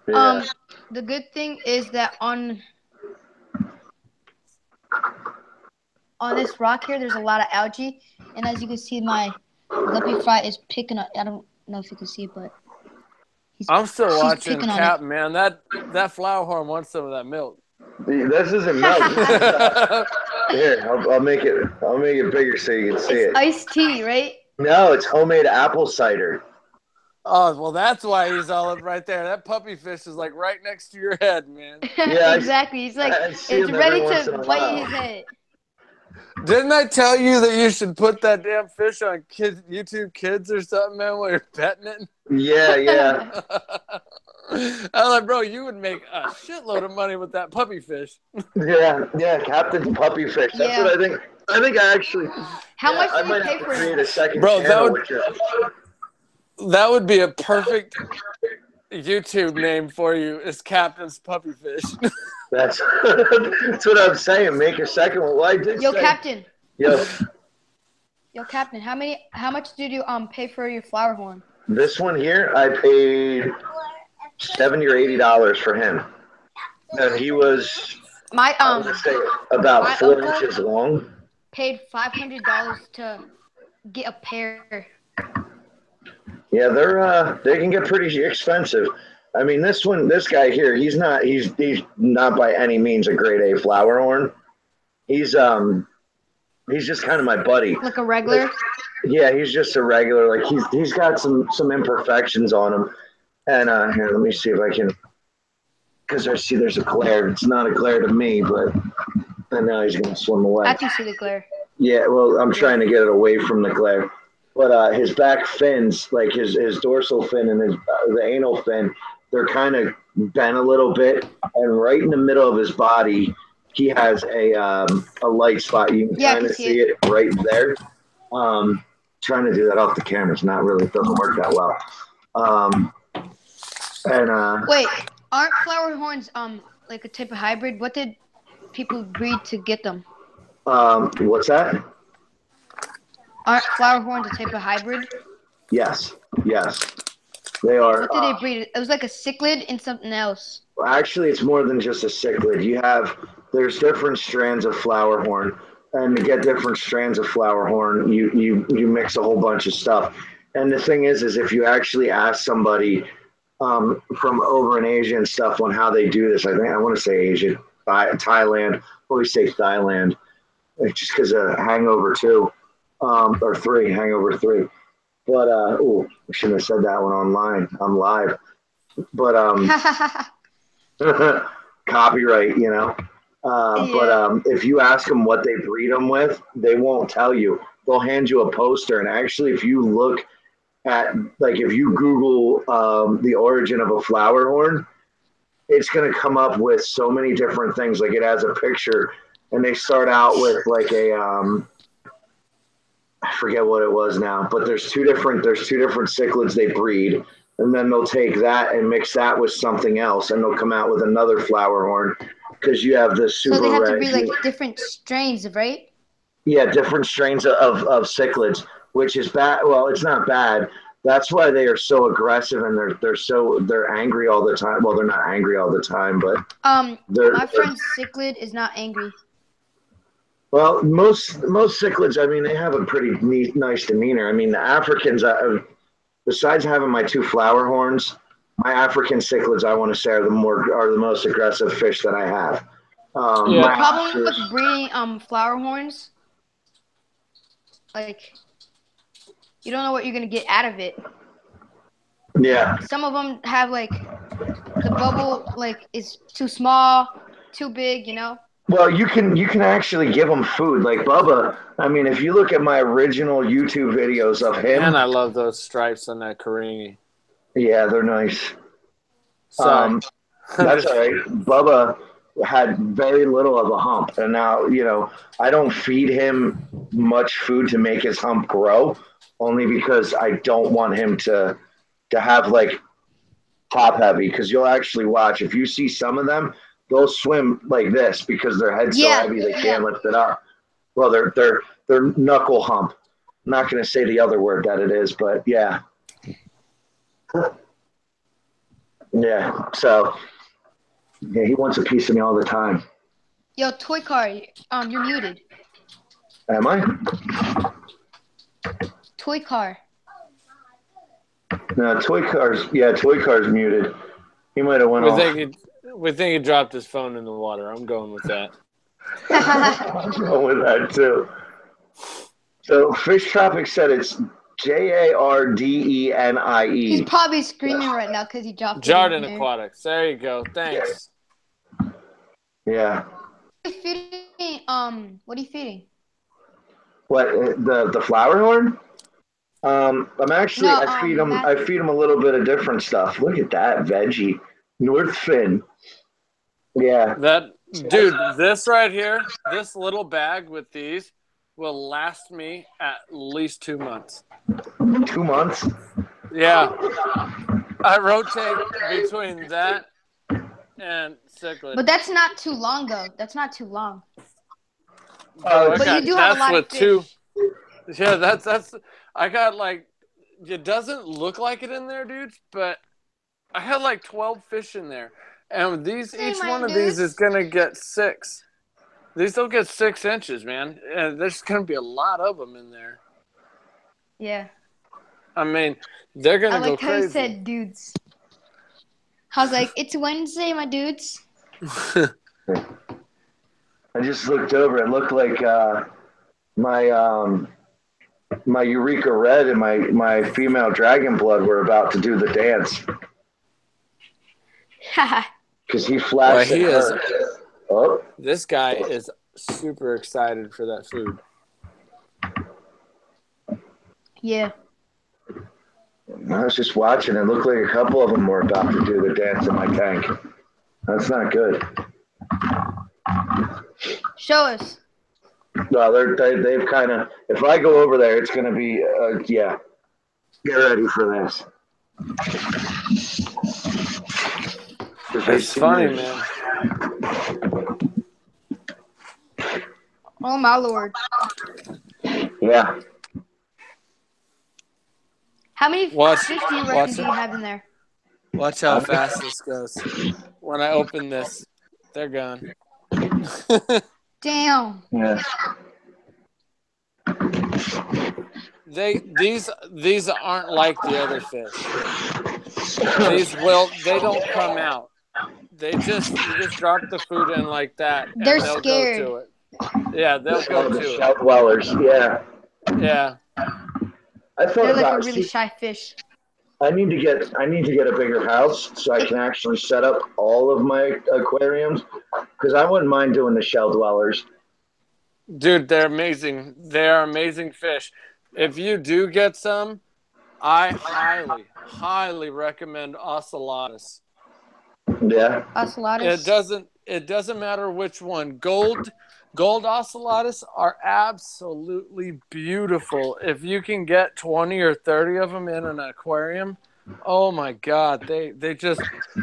Yeah. The good thing is that on this rock here, there's a lot of algae, and as you can see, my guppy fry is picking up. I don't know if you can see, but I'm still watching Cap, man. That flower horn wants some of that milk. This isn't milk. Here, I'll make it bigger so you can see it. It's iced tea, right? No, it's homemade apple cider. Oh, well, that's why he's all up right there. That puppy fish is like right next to your head, man. Yeah, exactly. He's like, it's ready to bite his head. Didn't I tell you that you should put that damn fish on YouTube Kids or something, man, while you're petting it? Yeah. I was like, bro, you would make a shitload of money with that puppy fish. Yeah, Captain's puppy fish. That's what I think. I think I actually. How much I do might you pay have to for create it? a second bro, channel. That would be a perfect YouTube name for you. Is Captain's puppy fish. That's what I'm saying. Make a second one. Well, I did. Yo, Captain. Yo, Captain. How much did you pay for your flower horn? This one here, I paid $70 or $80 for him, and he was I would say about 4 inches long. Paid $500 to get a pair. Yeah, they can get pretty expensive. I mean, this guy here, he's not by any means a grade A flower horn. He's just kind of my buddy. Like a regular? Yeah, he's just a regular. Like he's got some imperfections on him. And here, let me see if I can, because I see there's a glare. It's not a glare to me, but and now he's gonna swim away. I can see the glare. Yeah, well, I'm trying to get it away from the glare. But his back fins, like his dorsal fin and the anal fin, they're kind of bent a little bit, and right in the middle of his body, he has a light spot. You can kind of see it right there. Trying to do that off the camera. It's not really, it doesn't work that well. Wait, aren't flower horns like a type of hybrid? What did people breed to get them? What's that? Aren't flower horns a type of hybrid? Yes, they are. What did they breed? It was like a cichlid and something else. Actually, it's more than just a cichlid. There's different strands of flower horn, and to get different strands of flower horn, you mix a whole bunch of stuff. And the thing is if you actually ask somebody from over in Asia and stuff on how they do this, I want to say Asia, Thailand, always say Thailand, just because of Hangover 2 or 3, Hangover 3. But I shouldn't have said that one online. I'm live. But copyright, But if you ask them what they breed them with, they won't tell you. They'll hand you a poster, and actually, if you look at, like, if you Google the origin of a flower horn, it's going to come up with so many different things. Like it has a picture, and they start out with like a I forget what it was now, but there's two different cichlids they breed, and then they'll take that and mix that with something else, and they'll come out with another flower horn because you have this super So they have red. to breed like different strains, right? Yeah, different strains of cichlids, which is bad. Well, it's not bad. That's why they are so aggressive and they're angry all the time. Well, they're not angry all the time, but my friend's cichlid is not angry. Well, most cichlids, I mean, they have a pretty nice demeanor. I mean, the Africans, besides having my two flower horns, my African cichlids, I want to say, are the most aggressive fish that I have. The problem with breeding flower horns, like, you don't know what you're gonna get out of it. Yeah. Some of them have like the bubble like is too small, too big, you know. Well, you can actually give them food. Like Bubba, I mean, if you look at my original YouTube videos of him. And I love those stripes on that Carini. Yeah, they're nice. Sorry. That's all right. Bubba had very little of a hump. And now, you know, I don't feed him much food to make his hump grow, only because I don't want him to have like top heavy. Because you'll actually watch, if you see some of them, they'll swim like this because their head's so heavy they can't lift it up. Well, they're knuckle hump. I'm not going to say the other word that it is, but yeah. Yeah, so yeah, he wants a piece of me all the time. Yo, Toy Car, you're muted. Am I? Toy Car. No, Toy Car's muted. He might have went off. We think he dropped his phone in the water. I'm going with that. I'm going with that too. So Fish Tropic said it's Jardenie. He's probably screaming right now because he dropped Jardin Aquatics. There you go. Thanks. Yeah. What are you feeding? What are you feeding? What, the flower horn? I'm actually I feed him a little bit of different stuff. Look at that veggie, North Fin. Yeah. Dude, this right here, this little bag with these will last me at least 2 months. 2 months? Yeah. I rotate between that and cichlid. But that's not too long, though. That's not too long. But you do have a lot of fish. Yeah, that's. I got like, it doesn't look like it in there, dudes, but I had like 12 fish in there. And each one of these is going to get 6. These will get 6 inches, man. And there's going to be a lot of them in there. Yeah. I mean, they're going to go crazy. I like how you said dudes. I was like, it's Wednesday, my dudes. I just looked over. It looked like my Eureka Red and my female Dragon Blood were about to do the dance. Because he flashed This guy is super excited for that food. Yeah. I was just watching. It looked like a couple of them were about to do the dance in my tank. That's not good. Show us. No, they've kind of. If I go over there, it's going to be yeah. Get ready for this. It's funny, man. Oh my lord. Yeah. How many fish do you reckon do you have in there? Watch how fast this goes. When I open this, they're gone. Damn. Yeah. These aren't like the other fish. They don't come out. You just drop the food in like that. And they'll go scared. to it. Yeah, they'll go to it. Shell dwellers, yeah. Yeah. They're like a really shy fish. I need to get a bigger house so I can actually set up all of my aquariums because I wouldn't mind doing the shell dwellers. Dude, they're amazing. They're amazing fish. If you do get some, I highly recommend ocellatus. Yeah. Ocellatus. It doesn't matter which one. Gold ocellatus are absolutely beautiful. If you can get 20 or 30 of them in an aquarium, oh my God, they just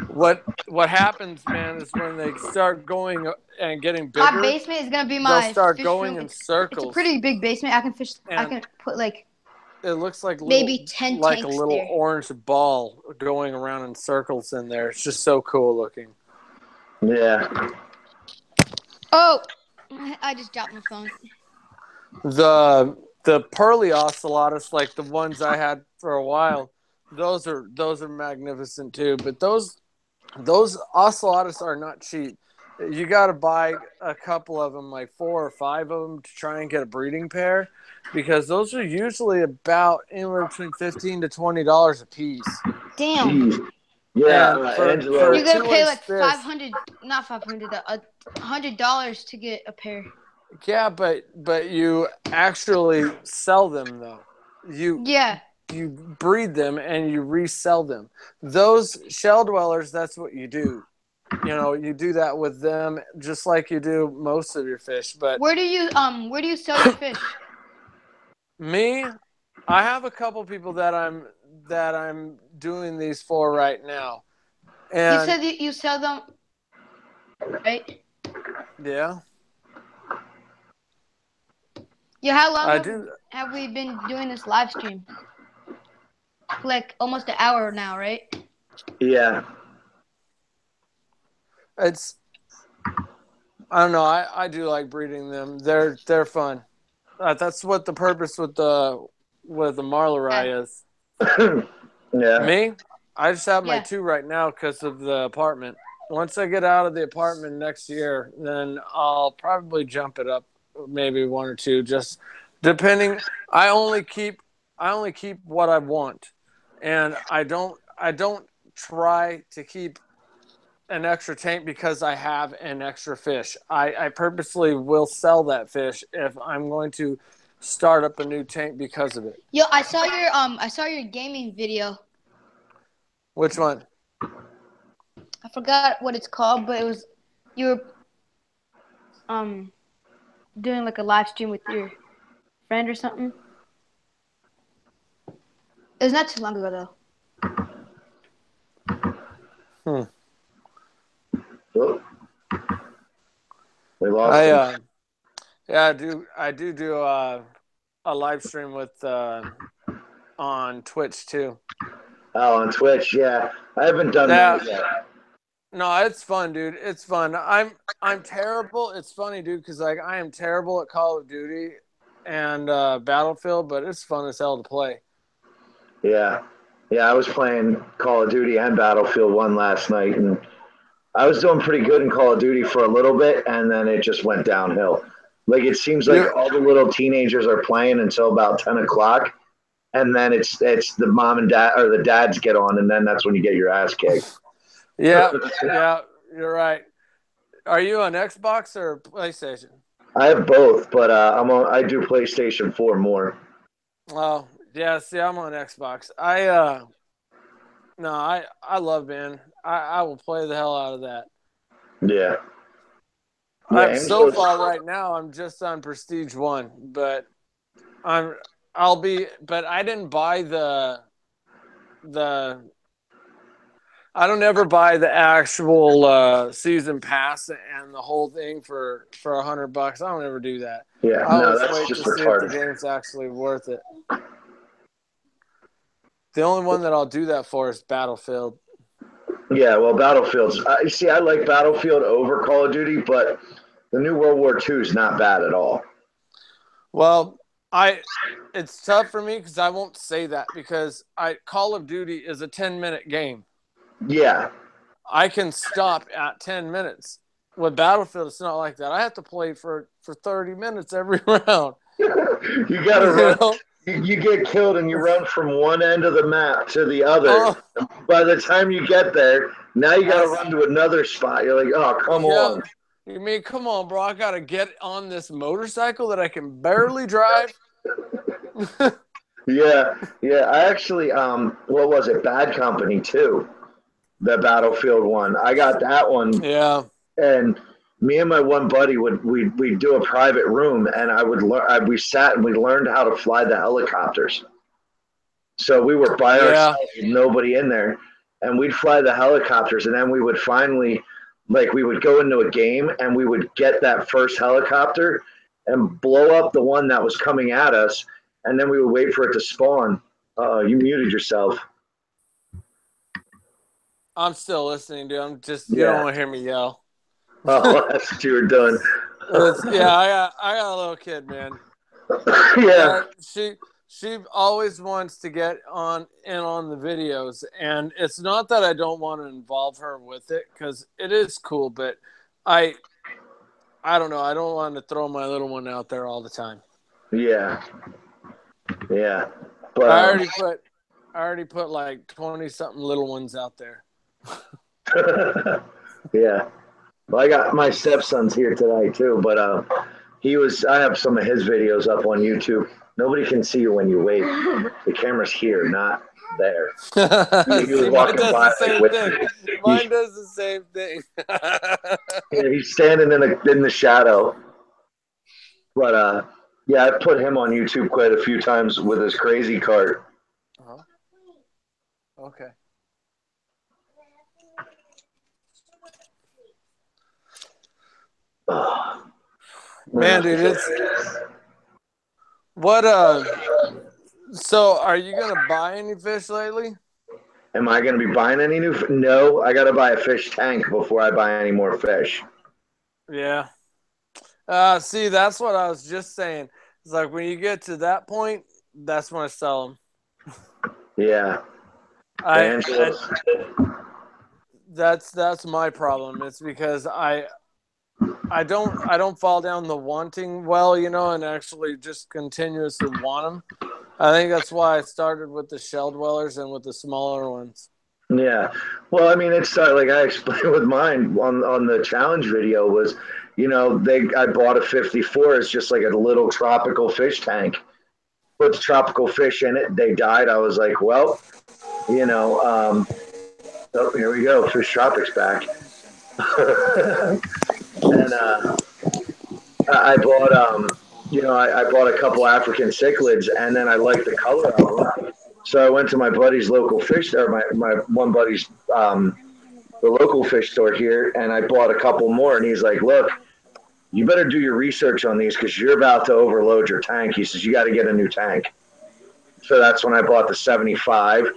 what happens, man, is when they start going and getting bigger. My basement is gonna be they'll my start fish going room. in circles. It's a pretty big basement. I can fish. I And can put like. It looks like maybe 10 like tanks a little there. orange ball going around in circles in there. It's just so cool looking. Yeah. Oh, I just dropped my phone. The pearly ocellatus, like the ones I had for a while, those are magnificent too. But those ocellatus are not cheap. You got to buy a couple of them, like 4 or 5 of them, to try and get a breeding pair, because those are usually about anywhere between $15 to $20 a piece. Damn. Jeez. Yeah, for you're gonna pay like fish, $500, not $500, $100 to get a pair. Yeah, but you actually sell them though. You breed them and you resell them. Those shell dwellers, that's what you do. You know, you do that with them just like you do most of your fish. But where do you sell your fish? Me, I have a couple people that I'm doing these for right now. And you said you sell them, right? Yeah. Yeah, how long have we been doing this live stream? Like almost an hour now, right? Yeah. I don't know. I do like breeding them. They're fun. That's what the purpose with the Marlari is. Yeah. Me, I just have my 2 right now because of the apartment. Once I get out of the apartment next year, then I'll probably jump it up, maybe 1 or 2, just depending. I only keep what I want, and I don't try to keep an extra tank because I have an extra fish. I purposely will sell that fish if I'm going to start up a new tank because of it. Yo, I saw your gaming video. Which one? I forgot what it's called, but it was you were doing like a live stream with your friend or something. It was not too long ago though. Oh. We lost him. Yeah, I do a live stream with on Twitch too. Oh, on Twitch, yeah. I haven't done that yet. No, it's fun, dude. It's fun. I'm terrible. It's funny, dude, because like I am terrible at Call of Duty and Battlefield, but it's fun as hell to play. Yeah. Yeah, I was playing Call of Duty and Battlefield 1 last night, and I was doing pretty good in Call of Duty for a little bit, and then it just went downhill. Like, it seems like all the little teenagers are playing until about 10 o'clock, and then it's the mom and dad, or the dads get on, and then that's when you get your ass kicked. Yeah, you're right. Are you on Xbox or PlayStation? I have both, but I do PlayStation 4 more. Oh, yeah, see, I'm on Xbox. I love, man. I will play the hell out of that. Yeah. I'm so far right now. I'm just on Prestige 1, but but I didn't buy I don't ever buy the actual season pass and the whole thing for $100. I don't ever do that. Yeah, I always that's wait just to see if the game's actually worth it. The only one that I'll do that for is Battlefield. Yeah, well, Battlefield's. See, I like Battlefield over Call of Duty, but the new World War II is not bad at all. Well, it's tough for me because I won't say that because Call of Duty is a 10-minute game. Yeah. I can stop at 10 minutes. With Battlefield, it's not like that. I have to play for 30 minutes every round. You got to run. You get killed and you run from one end of the map to the other. Oh. By the time you get there, now you got to run to another spot. You're like, oh, come on. You mean, come on, bro. I got to get on this motorcycle that I can barely drive. Yeah. I actually, what was it? Bad Company 2. the Battlefield one. I got that one. Yeah. And me and my one buddy we'd do a private room, and we sat and we learned how to fly the helicopters. So we were by ourselves, with nobody in there, and we'd fly the helicopters, and then we would finally, like, we would go into a game and we would get that first helicopter and blow up the one that was coming at us, and then we would wait for it to spawn. You muted yourself. I'm still listening, dude. I'm just, you don't want to hear me yell. Oh, that's what you were doing. I got a little kid, man. Yeah. She always wants to get in on the videos, and it's not that I don't want to involve her with it, because it is cool, but I don't know. I don't want to throw my little one out there all the time. Yeah. Yeah. But I already put like 20-something little ones out there. Yeah. Well, I got my stepson's here tonight too, but I have some of his videos up on YouTube. Nobody can see you when you wave. The camera's here, not there. He was walking by. Mine does the same thing. Yeah, he's standing in the shadow. But yeah, I put him on YouTube quite a few times with his crazy cart. Okay. Man, dude, it's what. So, are you gonna buy any fish lately? Am I gonna be buying any new? No, I gotta buy a fish tank before I buy any more fish. Yeah. See, that's what I was just saying. It's like when you get to that point, that's when I sell them. Yeah. That's my problem. It's because I don't fall down the wanting well, and actually just continuously want them. I think that's why I started with the shell dwellers and with the smaller ones. Yeah. Well, I mean, it's like I explained with mine on the challenge video was, I bought a 54. It's just like a little tropical fish tank. Put the tropical fish in it. They died. I was like, well, oh, here we go. Fish Tropics back. And I bought I bought a couple African cichlids, and then I liked the color of them. So I went to my buddy's local fish, or my one buddy's the local fish store here, and I bought a couple more. And he's like, "Look, you better do your research on these because you're about to overload your tank." He says, "You got to get a new tank." So that's when I bought the 75,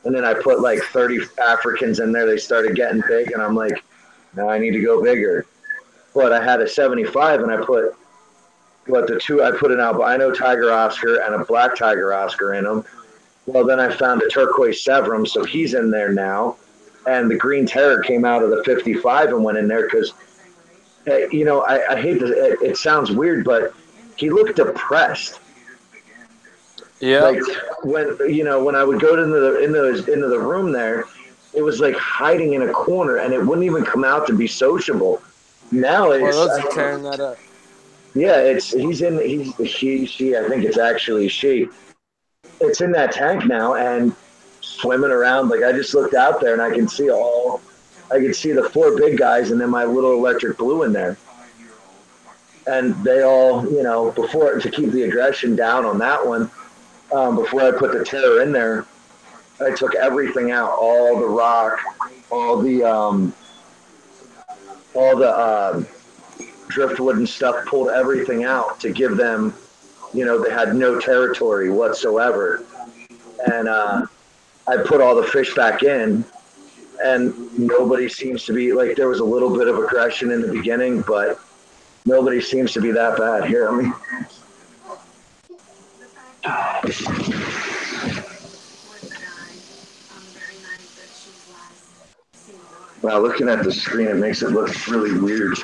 and then I put like 30 Africans in there. They started getting big, and I'm like, "Now I need to go bigger." But I had a 75, and I put an albino tiger Oscar and a black tiger Oscar in them. Well, then I found a turquoise Severum, so he's in there now. And the green terror came out of the 55 and went in there because, I hate this. It sounds weird, but he looked depressed. Yeah. Like when I would go into the room there, it was like hiding in a corner, and it wouldn't even come out to be sociable. Now it's those are tearing that up. Yeah, she. I think it's actually she. It's in that tank now and swimming around. Like I just looked out there and I can see the 4 big guys and then my little electric blue in there. And they all, before to keep the aggression down on that one, before I put the terror in there, I took everything out, all the rock, all the driftwood and stuff, pulled everything out to give them, they had no territory whatsoever. And I put all the fish back in, and nobody seems to be, like, there was a little bit of aggression in the beginning, but nobody seems to be that bad. Here, let me. Wow, looking at the screen, it makes it look really weird.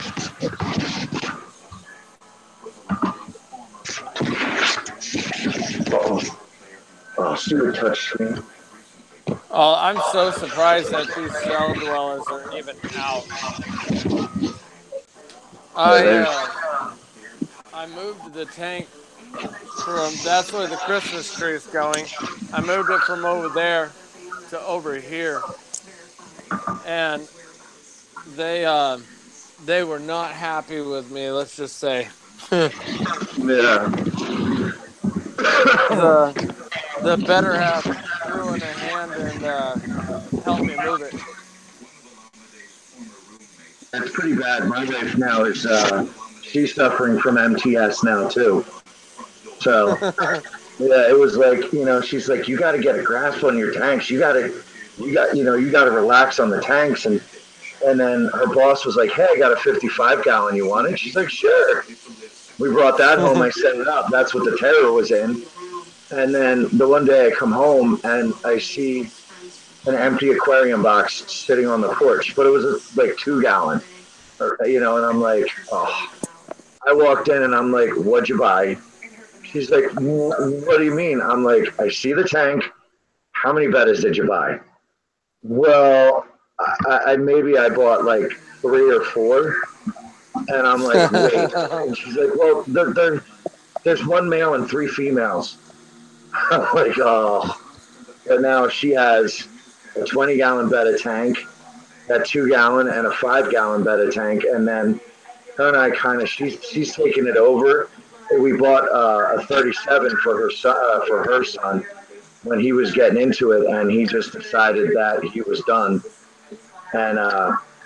Oh, stupid touch screen. Oh, I'm so surprised that these shell dwellers are even out. I moved the tank from, that's where the Christmas tree is going. I moved it from over there to over here. and they were not happy with me. Let's just say. Yeah. The better half threw in a hand and helped me move it. That's pretty bad. My wife now is she's suffering from MTS now too. So yeah, it was like, she's like, you got to get a grasp on your tanks. You got to relax on the tanks. And then her boss was like, hey, I got a 55-gallon. You want it? She's like, sure. We brought that home. I set it up. That's what the Terror was in. And then the one day I come home and I see an empty aquarium box sitting on the porch, but it was like 2-gallon, and I'm like, oh. I walked in and I'm like, what'd you buy? She's like, what do you mean? I'm like, I see the tank. How many bettas did you buy? Well, maybe I bought like 3 or 4. And I'm like, wait. And she's like, well, there's 1 male and 3 females. I'm like, oh. But now she has a 20-gallon betta tank, a 2-gallon, and a 5-gallon betta tank. And then her and I she's taking it over. We bought a 37 for her son when he was getting into it, and he just decided that he was done. And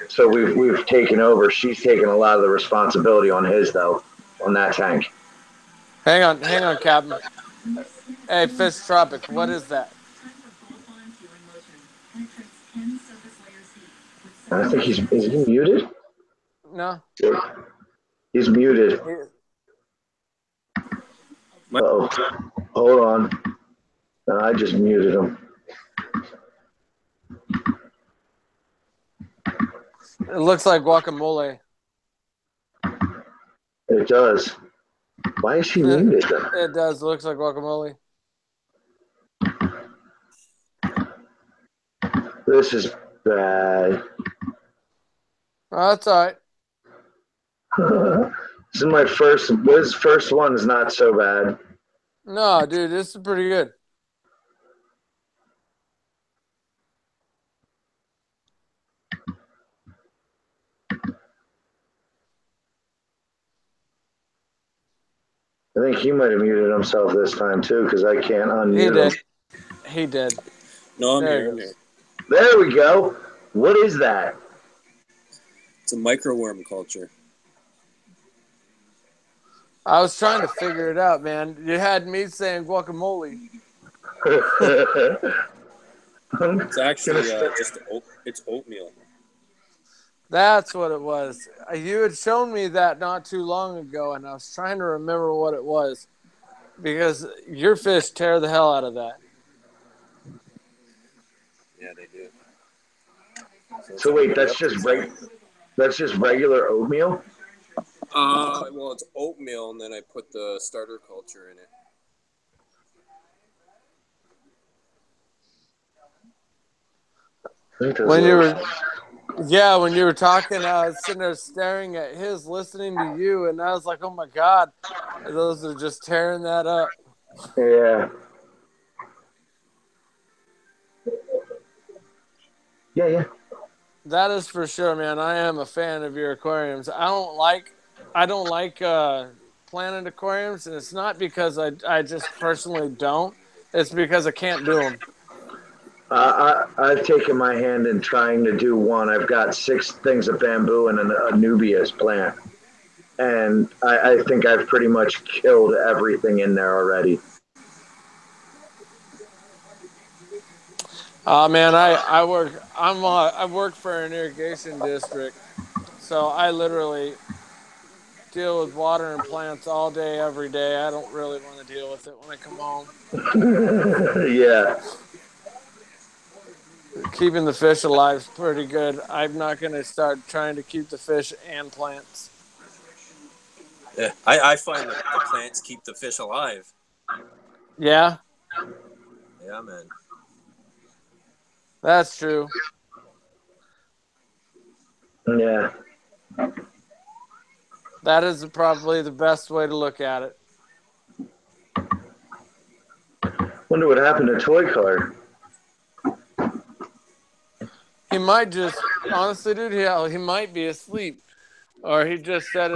so we've taken over. She's taken a lot of the responsibility on his though, on that tank. Hang on, Captain. Hey, Fish Tropic, what is that? I think is he muted? No. He's muted. Uh-oh. Hold on. No, I just muted him. It looks like guacamole. It does. Why is she muted? It does. It looks like guacamole. This is bad. Oh, that's all right. This is my first. This first one is not so bad. No, dude, this is pretty good. I think he might have muted himself this time too, because I can't unmute him. He did. No, I'm here. There we go. What is that? It's a microworm culture. I was trying to figure it out, man. You had me saying guacamole. It's actually it's oatmeal. That's what it was. You had shown me that not too long ago, and I was trying to remember what it was because your fish tear the hell out of that. Yeah, they do. So wait, that's just regular oatmeal? Well, it's oatmeal, and then I put the starter culture in it. When you were talking, I was sitting there staring at his, listening to you, and I was like, oh my God, those are just tearing that up. Yeah. Yeah. That is for sure, man. I am a fan of your aquariums. I don't like planted aquariums, and it's not because I just personally don't. It's because I can't do them. I've taken my hand in trying to do one. I've got 6 things of bamboo and a Nubius plant. And I think I've pretty much killed everything in there already. Man, I work for an irrigation district, so I literally deal with water and plants all day, every day. I don't really want to deal with it when I come home. Yeah. Keeping the fish alive is pretty good. I'm not going to start trying to keep the fish and plants. Yeah, I find that the plants keep the fish alive. Yeah? Yeah, man. That's true. Yeah. That is probably the best way to look at it. Wonder what happened to Toy Car. He might just, honestly, dude, he might be asleep. Or he just set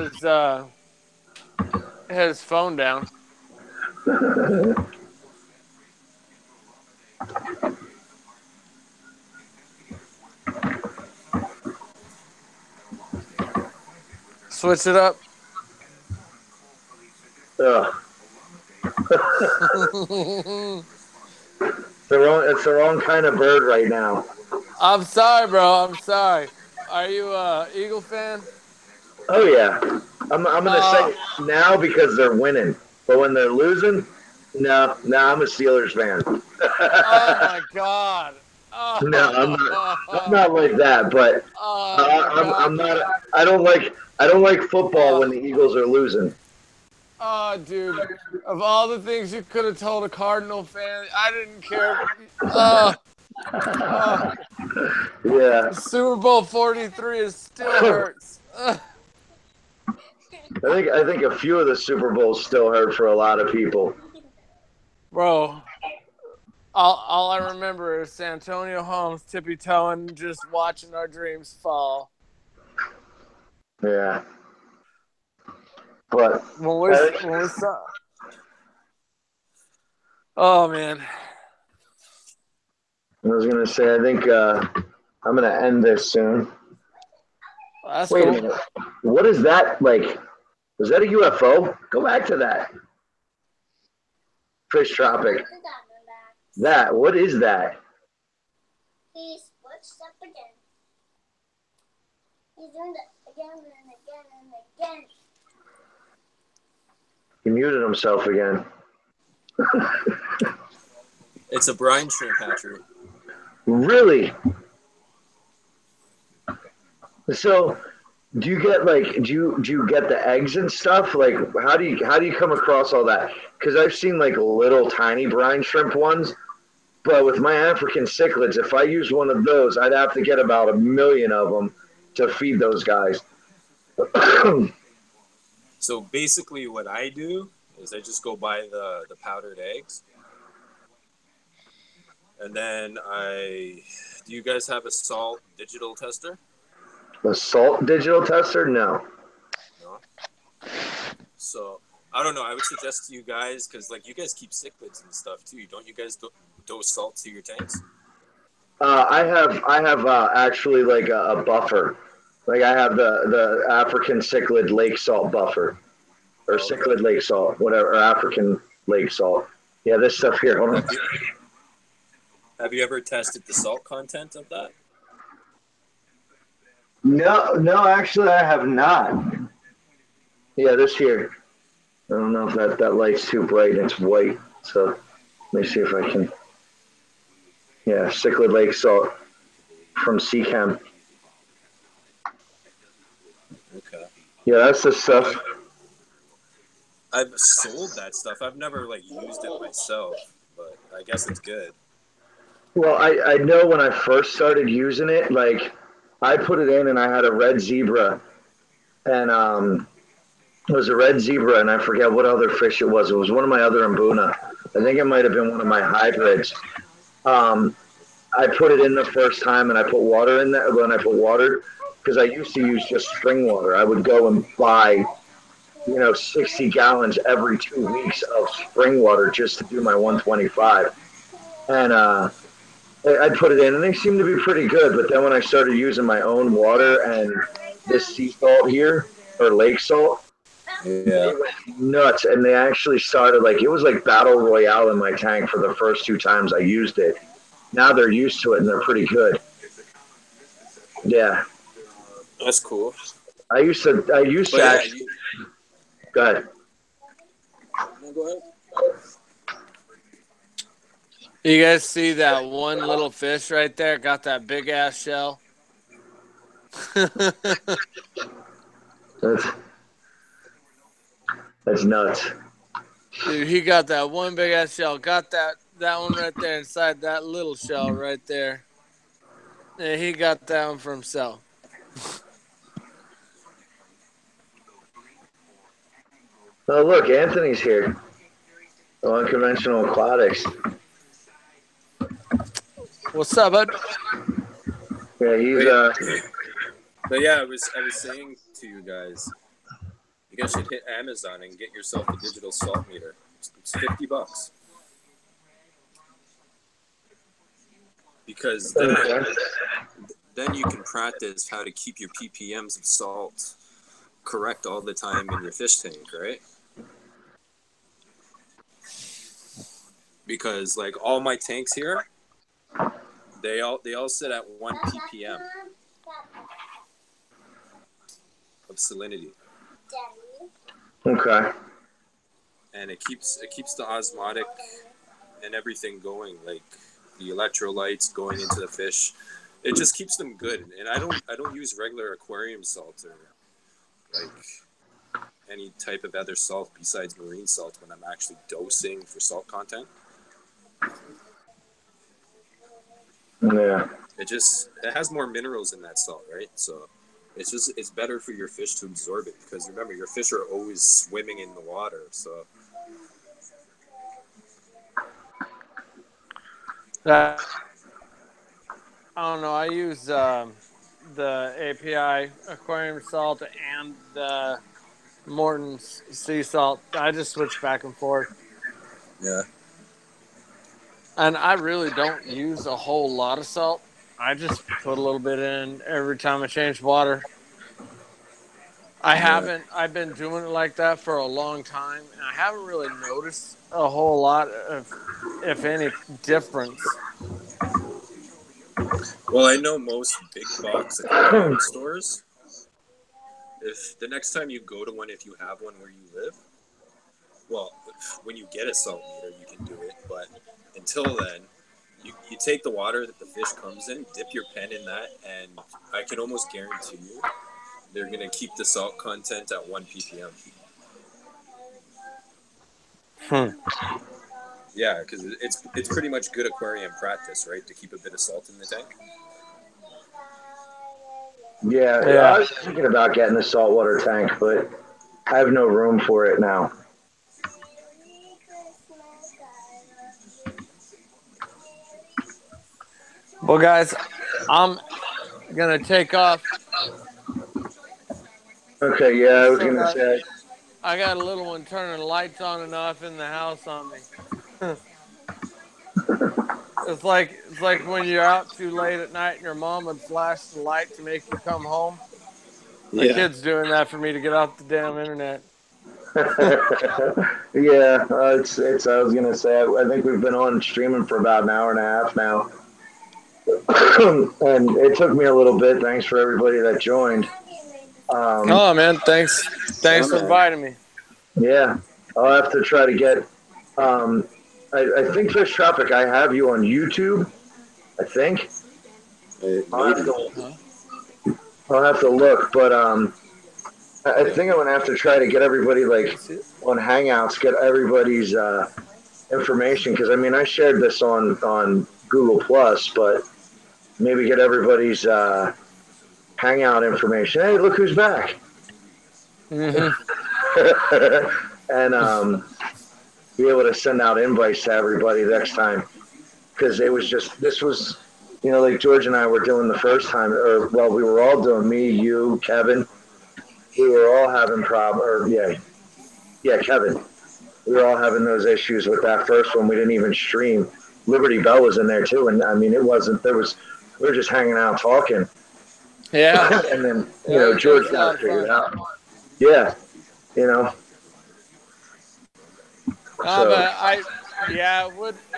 his phone down. Switch it up. Ugh. It's the wrong kind of bird right now. I'm sorry, bro. I'm sorry. Are you a Eagle fan? Oh yeah, I'm gonna say now because they're winning, but when they're losing, no, I'm a Steelers fan. Oh my God. Oh. No, I'm not like that, but I'm not. I don't like football when the Eagles are losing. Oh, dude! Of all the things you could have told a Cardinal fan, I didn't care. Yeah. Super Bowl 43 still hurts. I think a few of the Super Bowls still hurt for a lot of people. Bro, all I remember is Santonio Holmes tippy-toeing, just watching our dreams fall. Yeah. But when we saw, oh man. I was gonna say, I think I'm gonna end this soon. That's Wait cool. a minute. What is that like? Was that a UFO? Go back to that. Fish Tropic. That. What is that? He switched up again. He's doing it again and again and again. He muted himself again. It's a brine shrimp hatchery. Really? So, do you get do you get the eggs and stuff? Like, how do you come across all that? Because I've seen like little tiny brine shrimp ones, but with my African cichlids, if I use one of those, I'd have to get about 1 million of them to feed those guys. So basically, what I do is I just go buy the powdered eggs, and then do you guys have a salt digital tester? A salt digital tester? No. So I don't know. I would suggest to you guys, because like you guys keep cichlids and stuff too. Don't you guys dose salt to your tanks? I have actually like a buffer. Like I have the African cichlid lake salt buffer, or cichlid lake salt, whatever, or African lake salt. Yeah, this stuff here. Hold on. Have you ever tested the salt content of that? No, actually, I have not. Yeah, this here. I don't know if that light's too bright. It's white, so let me see if I can. Yeah, cichlid lake salt from Seachem. Okay. Yeah, that's the stuff. I've sold that stuff. I've never like used it myself, but I guess it's good. Well, I know when I first started using it, like I put it in and I had a red zebra, and it was a red zebra, and I forget what other fish it was. It was one of my other Mbuna. I think it might have been one of my hybrids. I put it in the first time, and I put water in there. When I put water, because I used to use just spring water. I would go and buy, 60 gallons every 2 weeks of spring water just to do my 125. And I'd put it in, and they seemed to be pretty good. But then when I started using my own water and this sea salt here, or lake salt, they went nuts. And they actually started, it was like Battle Royale in my tank for the first 2 times I used it. Now they're used to it, and they're pretty good. Yeah. That's cool. I used to actually. Go ahead. No, go ahead. You guys see that one little fish right there? Got that big ass shell. That's nuts. Dude, he got that one big ass shell. Got that one right there inside that little shell right there. And he got that one for himself. Oh, look, Anthony's here. The Unconventional Aquatics. What's up, bud? Yeah, he's But yeah, I was saying to you guys should hit Amazon and get yourself a digital salt meter. It's $50. Because then you can practice how to keep your ppms of salt correct all the time in your fish tank, right? Because like all my tanks here, they all sit at 1 ppm of salinity. Okay. And it keeps the osmotic and everything going, like the electrolytes going into the fish. It just keeps them good. And I don't use regular aquarium salt or like any type of other salt besides marine salt when I'm actually dosing for salt content. Yeah. It has more minerals in that salt, right? So it's better for your fish to absorb it, because remember, your fish are always swimming in the water. So I don't know. I use the API aquarium salt and the Morton's sea salt. I just switch back and forth. Yeah. And I really don't use a whole lot of salt. I just put a little bit in every time I change water. I've been doing it like that for a long time, and I haven't really noticed a whole lot of, if any, difference. Well, I know most big box aquarium stores, if the next time you go to one, if you have one where you live, well, when you get a salt meter, you can do it. But until then, you take the water that the fish comes in, dip your pen in that, and I can almost guarantee you they're going to keep the salt content at 1 ppm. Yeah, because it's pretty much good aquarium practice, right? To keep a bit of salt in the tank. Yeah, I was thinking about getting a saltwater tank, but I have no room for it now. Well, guys, I'm going to take off. Okay, yeah, I was going to say. I got a little one turning lights on and off in the house on me. It's like when you're out too late at night and your mom would flash the light to make you come home. My kid's doing that for me to get off the damn internet. Yeah, it's. I was gonna say. I think we've been on streaming for about an hour and a half now, and it took me a little bit. Thanks for everybody that joined. Oh man, thanks for inviting me. Yeah, I'll have to try to get. I think Fish Tropic, I have you on YouTube. I think. I'll have to look, but I think I'm gonna have to try to get everybody like on Hangouts, get everybody's information, because I mean I shared this on Google Plus, but maybe get everybody's Hangout information. Hey, look who's back! Mm-hmm. And be able to send out invites to everybody next time, because this was, you know, like George and I were doing the first time, or well, we were all doing, me, you, Kevin. We were all having Kevin. We were all having those issues with that first one. We didn't even stream. Liberty Bell was in there too, and I mean, we were just hanging out talking. Yeah. And then, you know, George got it figured out. Yeah. You know. But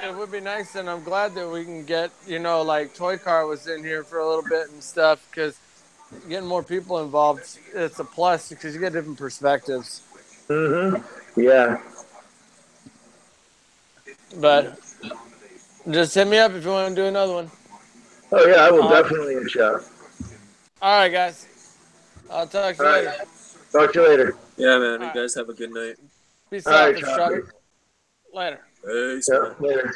it would be nice, and I'm glad that we can get, you know, like Toy Car was in here for a little bit and stuff, because getting more people involved, it's a plus because you get different perspectives. Mm-hmm. Yeah. But just hit me up if you want to do another one. Oh yeah, I will definitely hit you up. All right, guys. I'll talk to you later. Talk to you later. Yeah, man. You guys have a good night. Peace out. Later. Peace. Later.